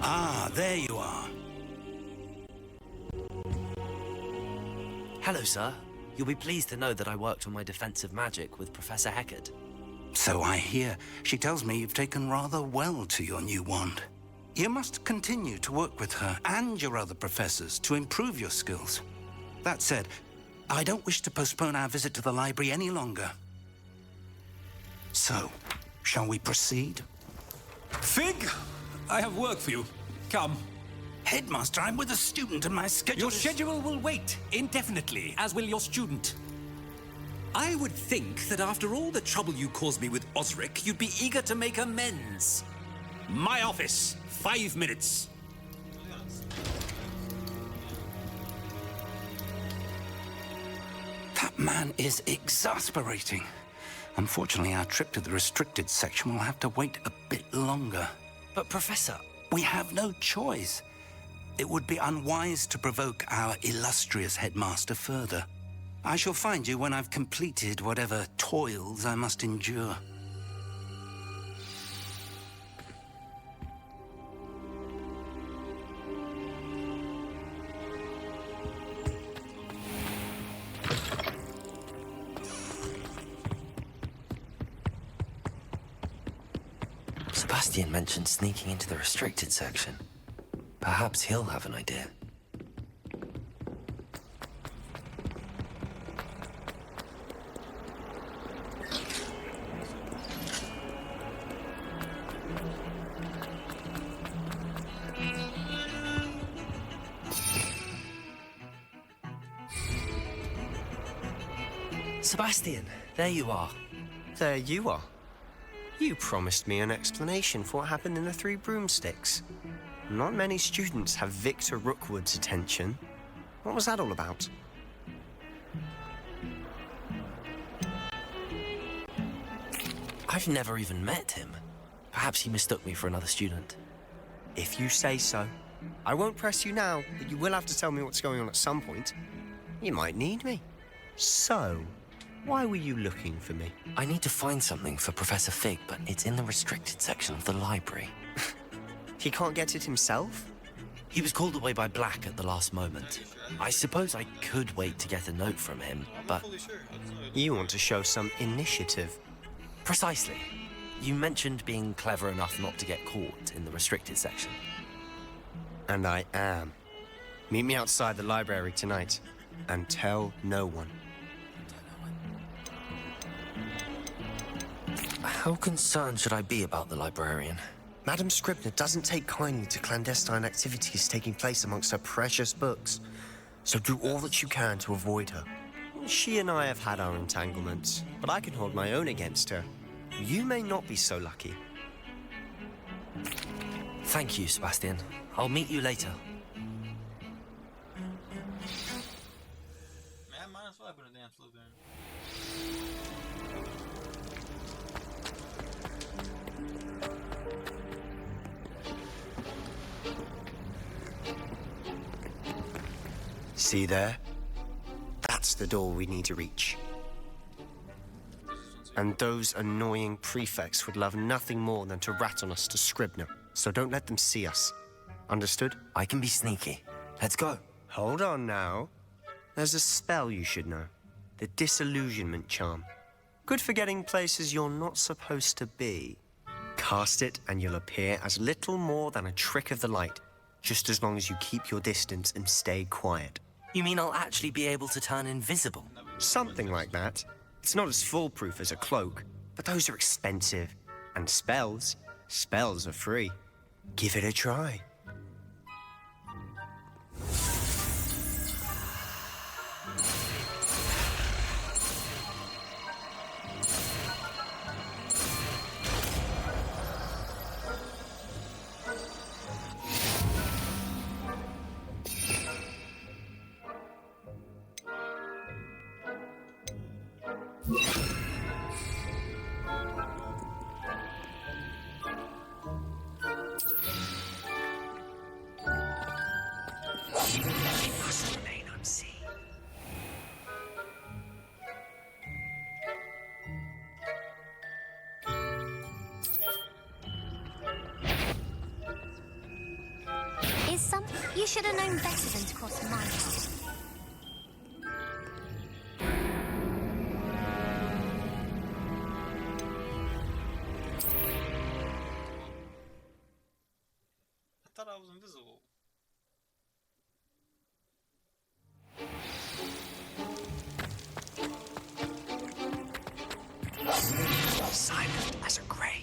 Ah, there you are. Hello, sir. You'll be pleased to know that I worked on my defensive magic with Professor Heckard. So I hear. She tells me you've taken rather well to your new wand. You must continue to work with her and your other professors to improve your skills. That said, I don't wish to postpone our visit to the library any longer. So, shall we proceed? Fig, I have work for you. Come. Headmaster, I'm with a student and my schedule Your schedule will wait indefinitely, as will your student. I would think that after all the trouble you caused me with Osric, you'd be eager to make amends. My office, 5 minutes. That man is exasperating. Unfortunately, our trip to the restricted section will have to wait a bit longer. But, Professor... We have no choice. It would be unwise to provoke our illustrious headmaster further. I shall find you when I've completed whatever toils I must endure. Sebastian mentioned sneaking into the restricted section. Perhaps he'll have an idea. Sebastian, there you are. There you are. You promised me an explanation for what happened in the Three Broomsticks. Not many students have Victor Rookwood's attention. What was that all about? I've never even met him. Perhaps he mistook me for another student. If you say so. I won't press you now, but you will have to tell me what's going on at some point. You might need me. So, why were you looking for me? I need to find something for Professor Fig, but it's in the restricted section of the library. He can't get it himself? He was called away by Black at the last moment. I suppose I could wait to get a note from him, but... You want to show some initiative. Precisely. You mentioned being clever enough not to get caught in the restricted section. And I am. Meet me outside the library tonight, and tell no one. How concerned should I be about the librarian? Madam Scribner doesn't take kindly to clandestine activities taking place amongst her precious books, so do all that you can to avoid her. She and I have had our entanglements, but I can hold my own against her. You may not be so lucky. Thank you, Sebastian. I'll meet you later. Man, might as well put a damn flute in. See there? That's the door we need to reach. And those annoying prefects would love nothing more than to rat on us to Scribner, so don't let them see us. Understood? I can be sneaky. Let's go. Hold on now. There's a spell you should know. The Disillusionment Charm. Good for getting places you're not supposed to be. Cast it and you'll appear as little more than a trick of the light, just as long as you keep your distance and stay quiet. You mean I'll actually be able to turn invisible? Something like that. It's not as foolproof as a cloak, but those are expensive. And spells are free. Give it a try. You should have known better than to cross my path. I thought I was invisible. Silent as a grave.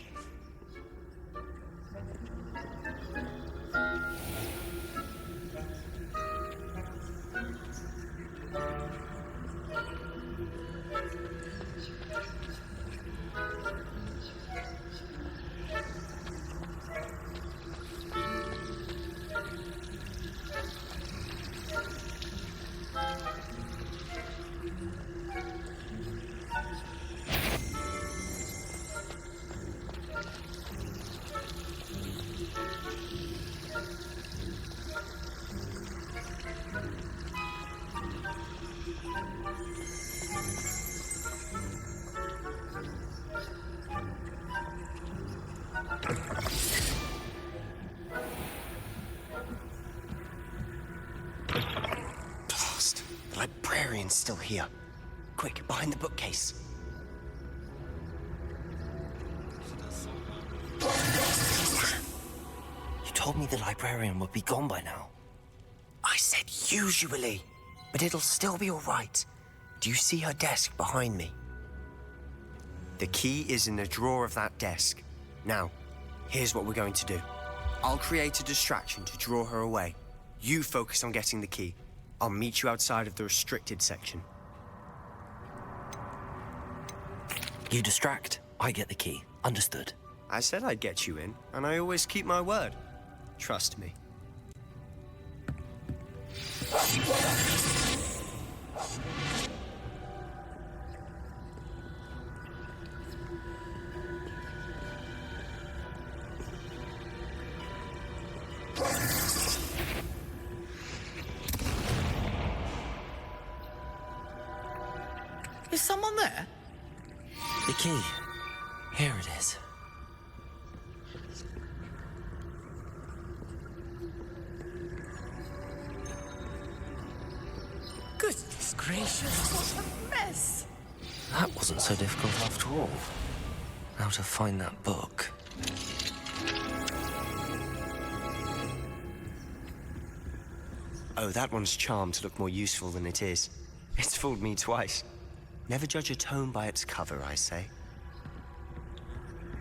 Blast! The librarian's still here. Quick, behind the bookcase. You told me the librarian would be gone by now. I said usually, but it'll still be all right. Do you see her desk behind me? The key is in the drawer of that desk. Now, here's what we're going to do. I'll create a distraction to draw her away. You focus on getting the key. I'll meet you outside of the restricted section. You distract, I get the key. Understood. I said I'd get you in, and I always keep my word. Trust me. Is someone there? The key. Here it is. Goodness gracious, what a mess! That wasn't so difficult after all. Now to find that book. Oh, that one's charmed to look more useful than it is. It's fooled me twice. Never judge a tome by its cover, I say.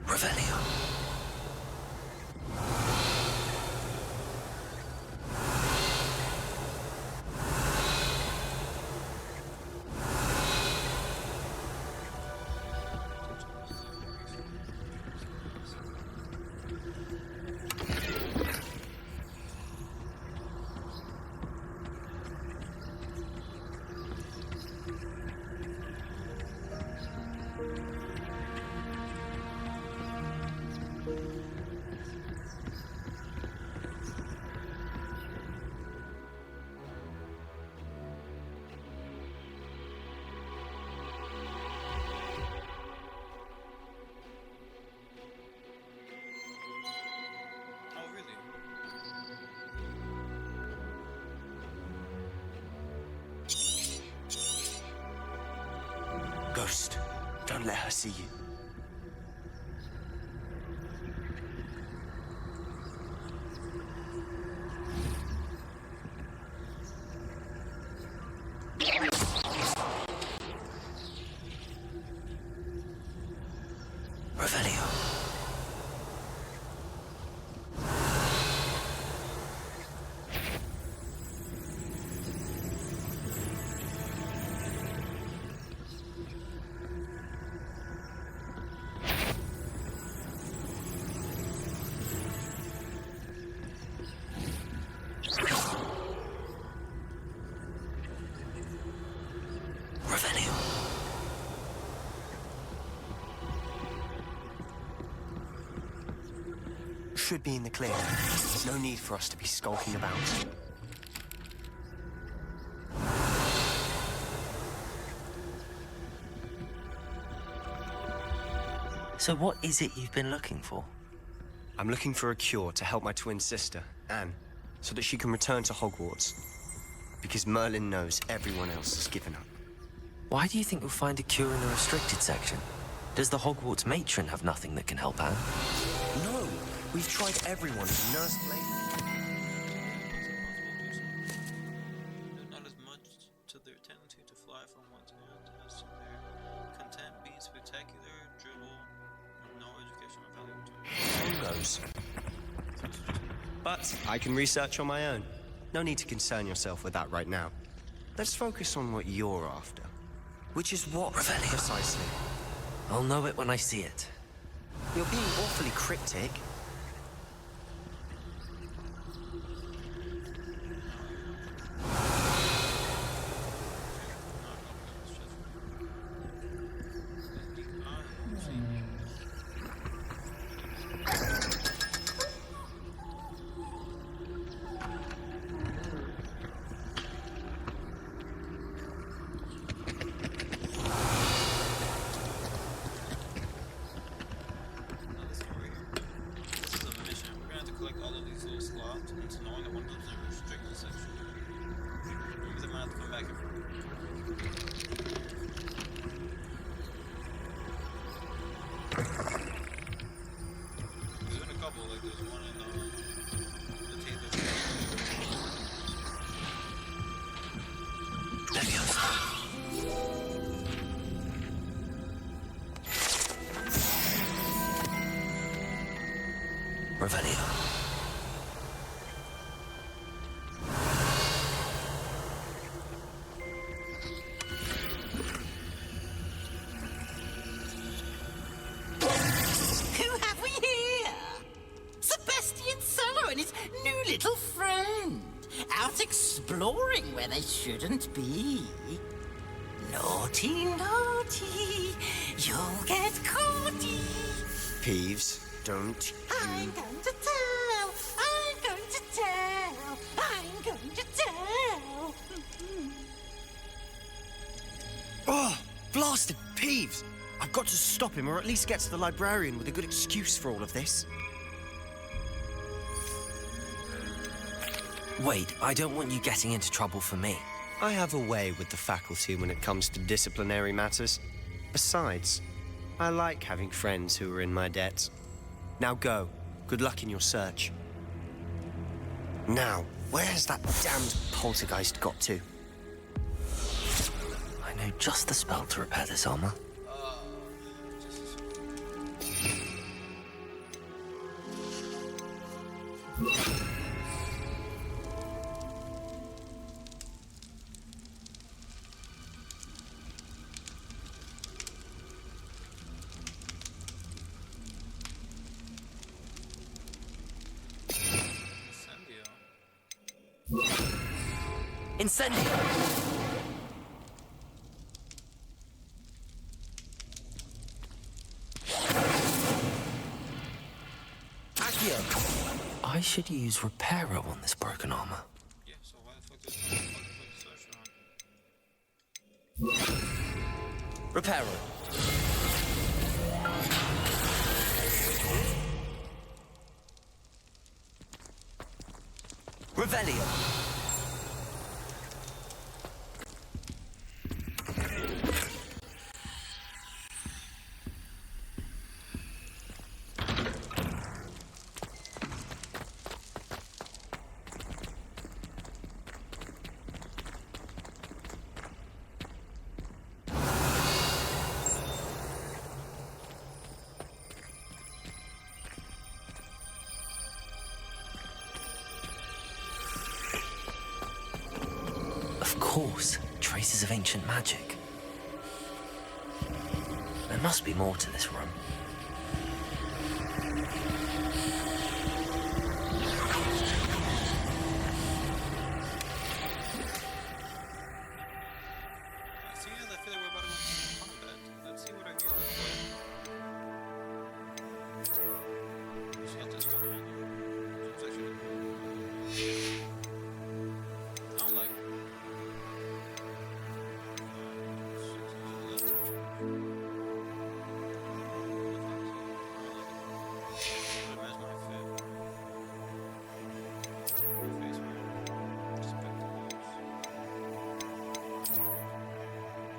Revelio. Ghost, don't let her see you. Revelio. Should be in the clear. There's no need for us to be skulking about. So what is it you've been looking for? I'm looking for a cure to help my twin sister, Anne. so that she can return to Hogwarts. Because Merlin knows everyone else has given up. Why do you think you'll find a cure in the restricted section? Does the Hogwarts matron have nothing that can help Anne? No, we've tried everyone. Nurse Blade. Not as much to their tendency to fly from one's hand as to their content being spectacular, dribble, with no educational value to it. Who knows? But I can research on my own. No need to concern yourself with that right now. Let's focus on what you're after. Which is what, Revelio? Precisely. I'll know it when I see it. You're being awfully cryptic. Collect all of these little slots into knowing that one of them is in a restricted section. Maybe they might have to come back here. There's been a couple, like there's one in the Taylor. Revelio. Who have we here? Sebastian Sallow and his new little friend. Out exploring where they shouldn't be. Naughty, naughty. You'll get caughty. Peeves, don't I'm going to tell. I'm going to tell. I'm going to tell. Oh, blasted Peeves! I've got to stop him, or at least get to the librarian with a good excuse for all of this. Wait, I don't want you getting into trouble for me. I have a way with the faculty when it comes to disciplinary matters. Besides, I like having friends who are in my debt. Now go. Good luck in your search. Now, where has that damned poltergeist got to? I know just the spell to repair this armor. Incendio! Accio! I should use Reparo on this broken armor. Yeah, so why the fuck does search on? Reparo. Revelio. Of course, traces of ancient magic. There must be more to this room. See, I feel like we're about to go into combat. Let's see what our gear looks like. Just got this one right here. It's actually cool. I don't like it.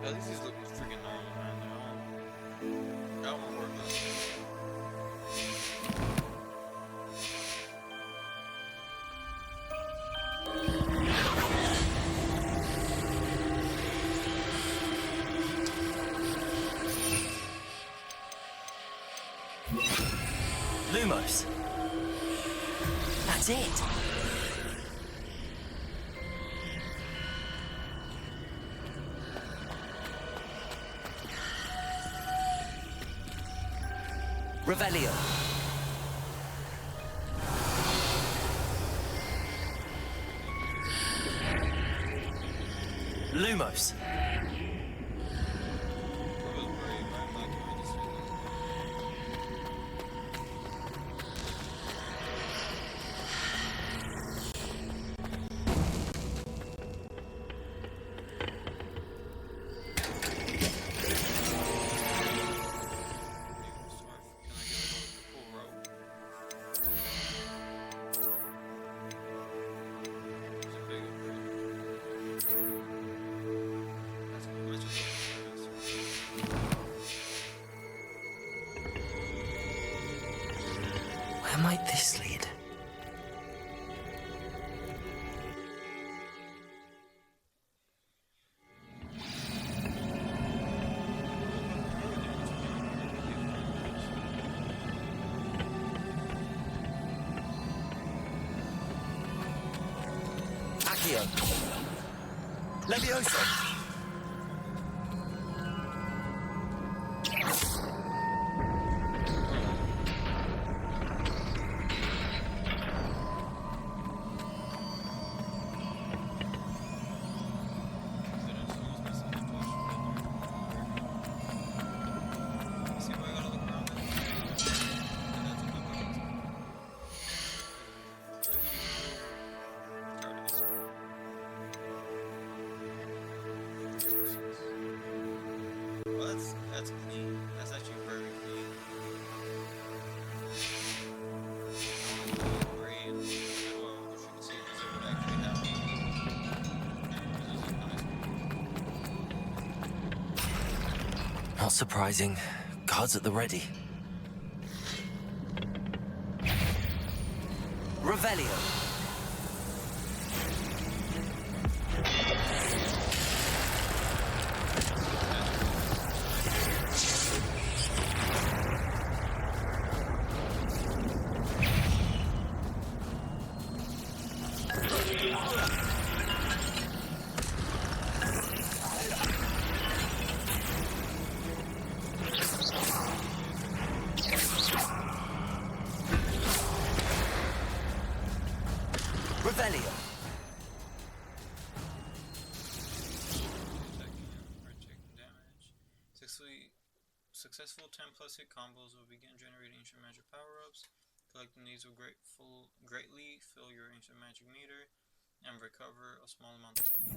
At least these look freaking normal, man. I don't want to work on this. Lumos. That's it. Revelio. Lumos. Where might this lead? Accio. Levioso. Well, that's clean. That's actually very clean. Great. Well, as you can see, this is what actually happened. Not surprising. Guards at the ready. Revelio. Revelio. Successful 10+ hit combos will begin generating ancient magic power-ups. Collecting these will greatly fill your ancient magic meter and recover a small amount of time.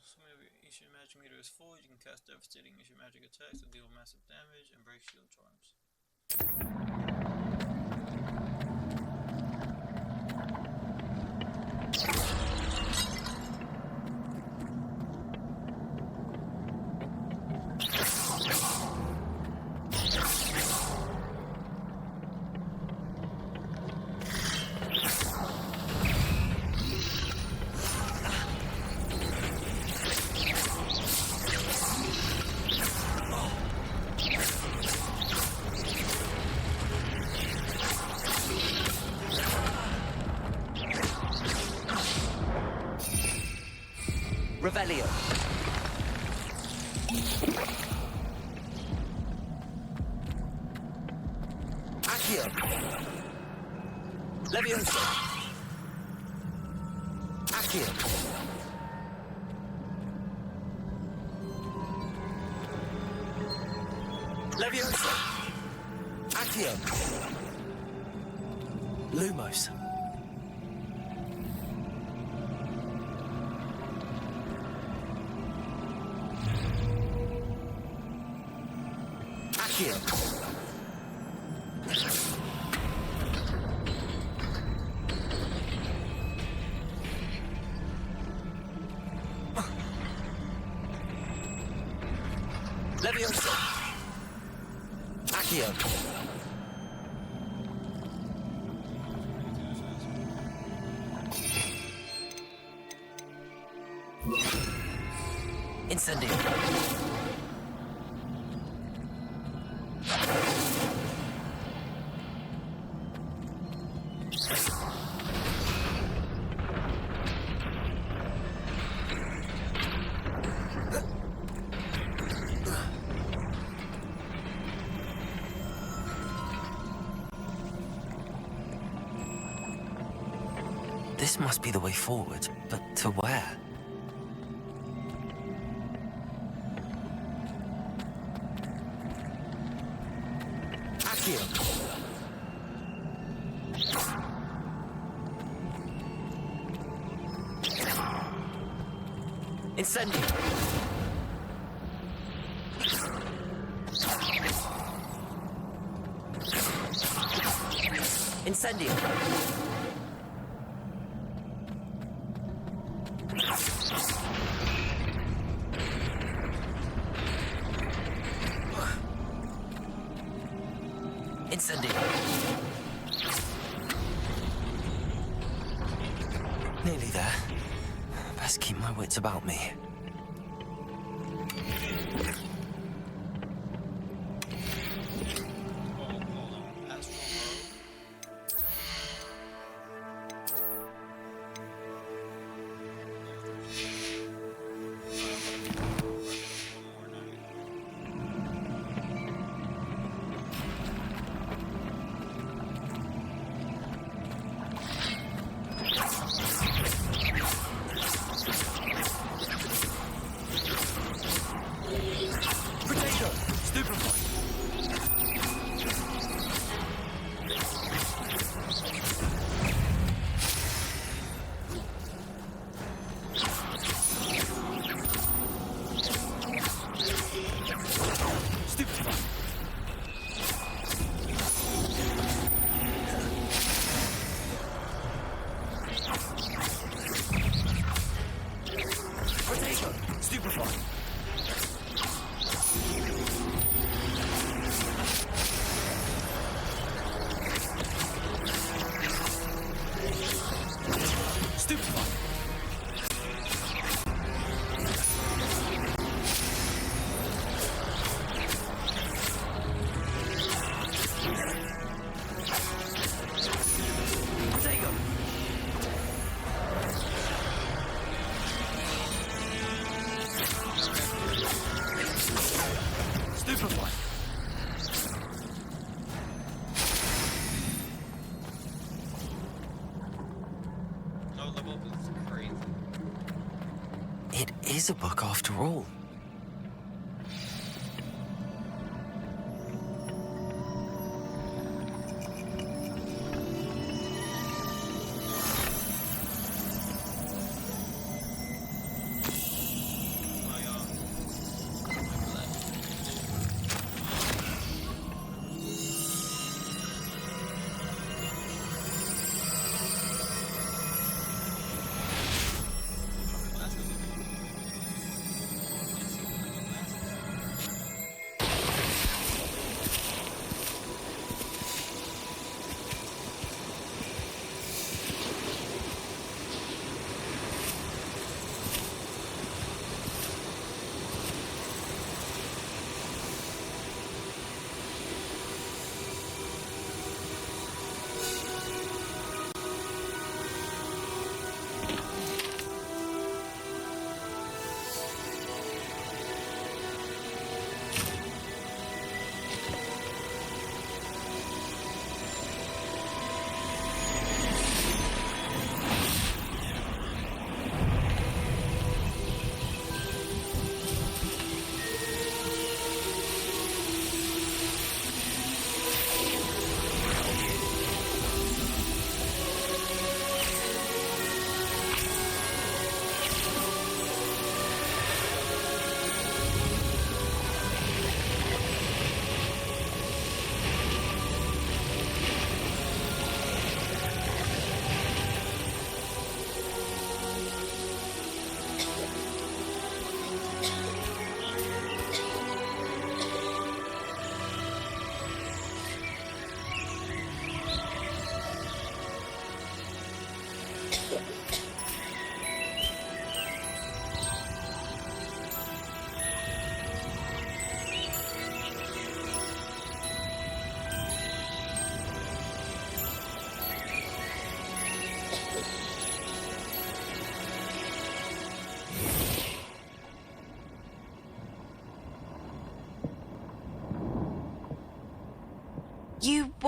So maybe ancient magic meter is full. You can cast devastating ancient magic attacks to deal massive damage and break shield charms. Revelio. Accio. Levioso. Accio. Levioso. Accio. Lumos. Accio. Leviosa! Accio! Incendio! This must be the way forward, but to where? Accio! Incendio! Incendio! Incendio! Nearly there. Best keep my wits about me. It is a book after all.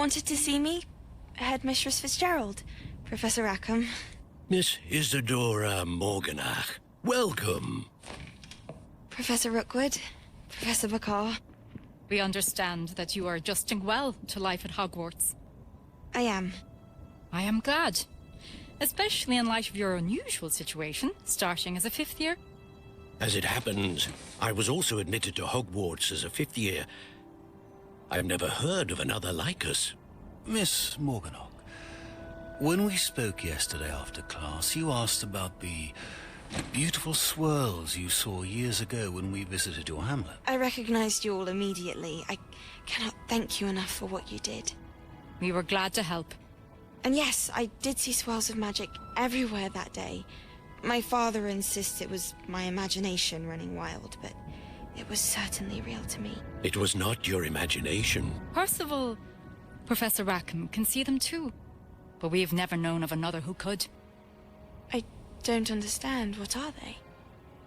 wanted to see me? Headmistress Fitzgerald, Professor Rackham. Miss Isadora Morganach, welcome. Professor Rookwood, Professor Bakar. We understand that you are adjusting well to life at Hogwarts. I am. I am glad. Especially in light of your unusual situation, starting as a 5th year. As it happens, I was also admitted to Hogwarts as a 5th year. I have never heard of another like us. Miss Morganach, when we spoke yesterday after class, you asked about the beautiful swirls you saw years ago when we visited your hamlet. I recognized you all immediately. I cannot thank you enough for what you did. We were glad to help. And yes, I did see swirls of magic everywhere that day. My father insists it was my imagination running wild, but it was certainly real to me. It was not your imagination. Percival, Professor Rackham can see them too. But we have never known of another who could. I don't understand. What are they?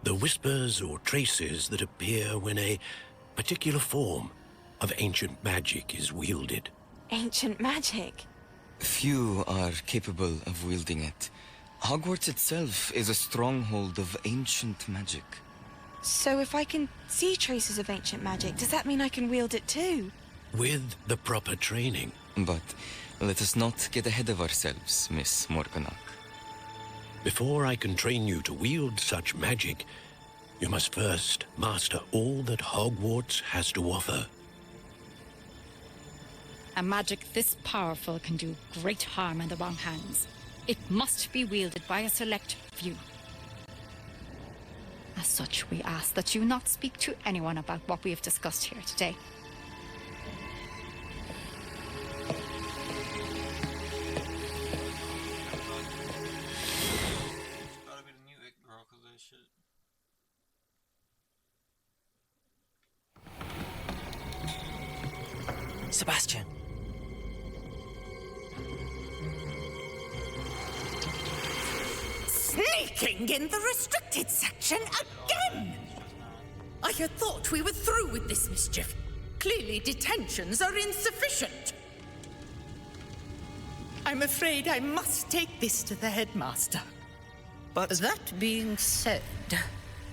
The whispers or traces that appear when a particular form of ancient magic is wielded. Ancient magic? Few are capable of wielding it. Hogwarts itself is a stronghold of ancient magic. So if I can see traces of ancient magic, does that mean I can wield it too? With the proper training. But let us not get ahead of ourselves, Miss Morganach. Before I can train you to wield such magic, you must first master all that Hogwarts has to offer. A magic this powerful can do great harm in the wrong hands. It must be wielded by a select few. As such, we ask that you not speak to anyone about what we have discussed here today. Gotta be the new it girl, cause that shit. Sebastian. Sneaking in the restricted section again! I had thought we were through with this mischief. Clearly detentions are insufficient. I'm afraid I must take this to the headmaster. But that being said,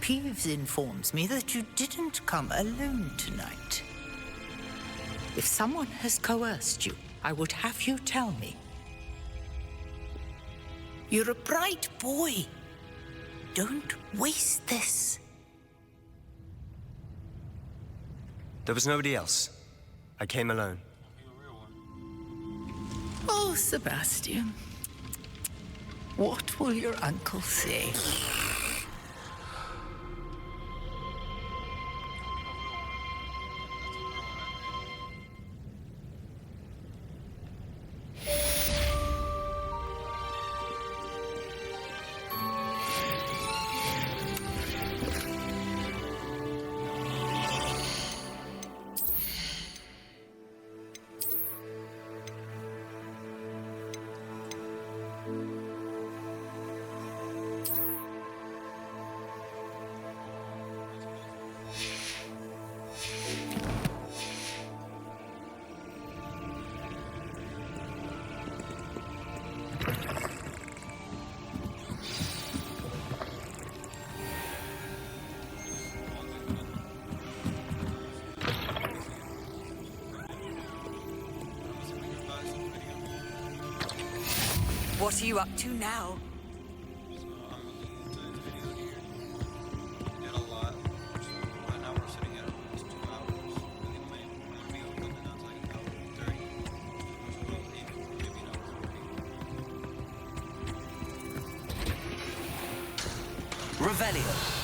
Peeves informs me that you didn't come alone tonight. If someone has coerced you, I would have you tell me. You're a bright boy. Don't waste this. There was nobody else. I came alone. Oh, Sebastian. What will your uncle say? What are you up to now? Revelio.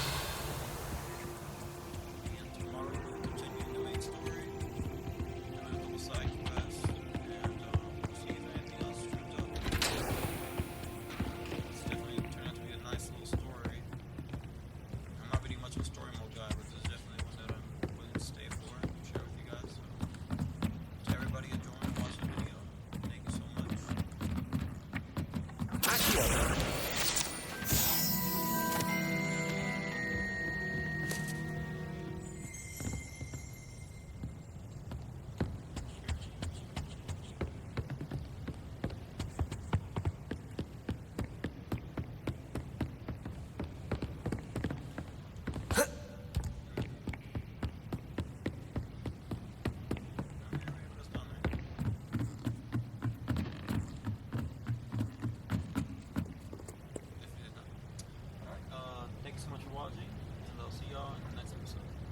apology, and I'll see y'all in the next episode.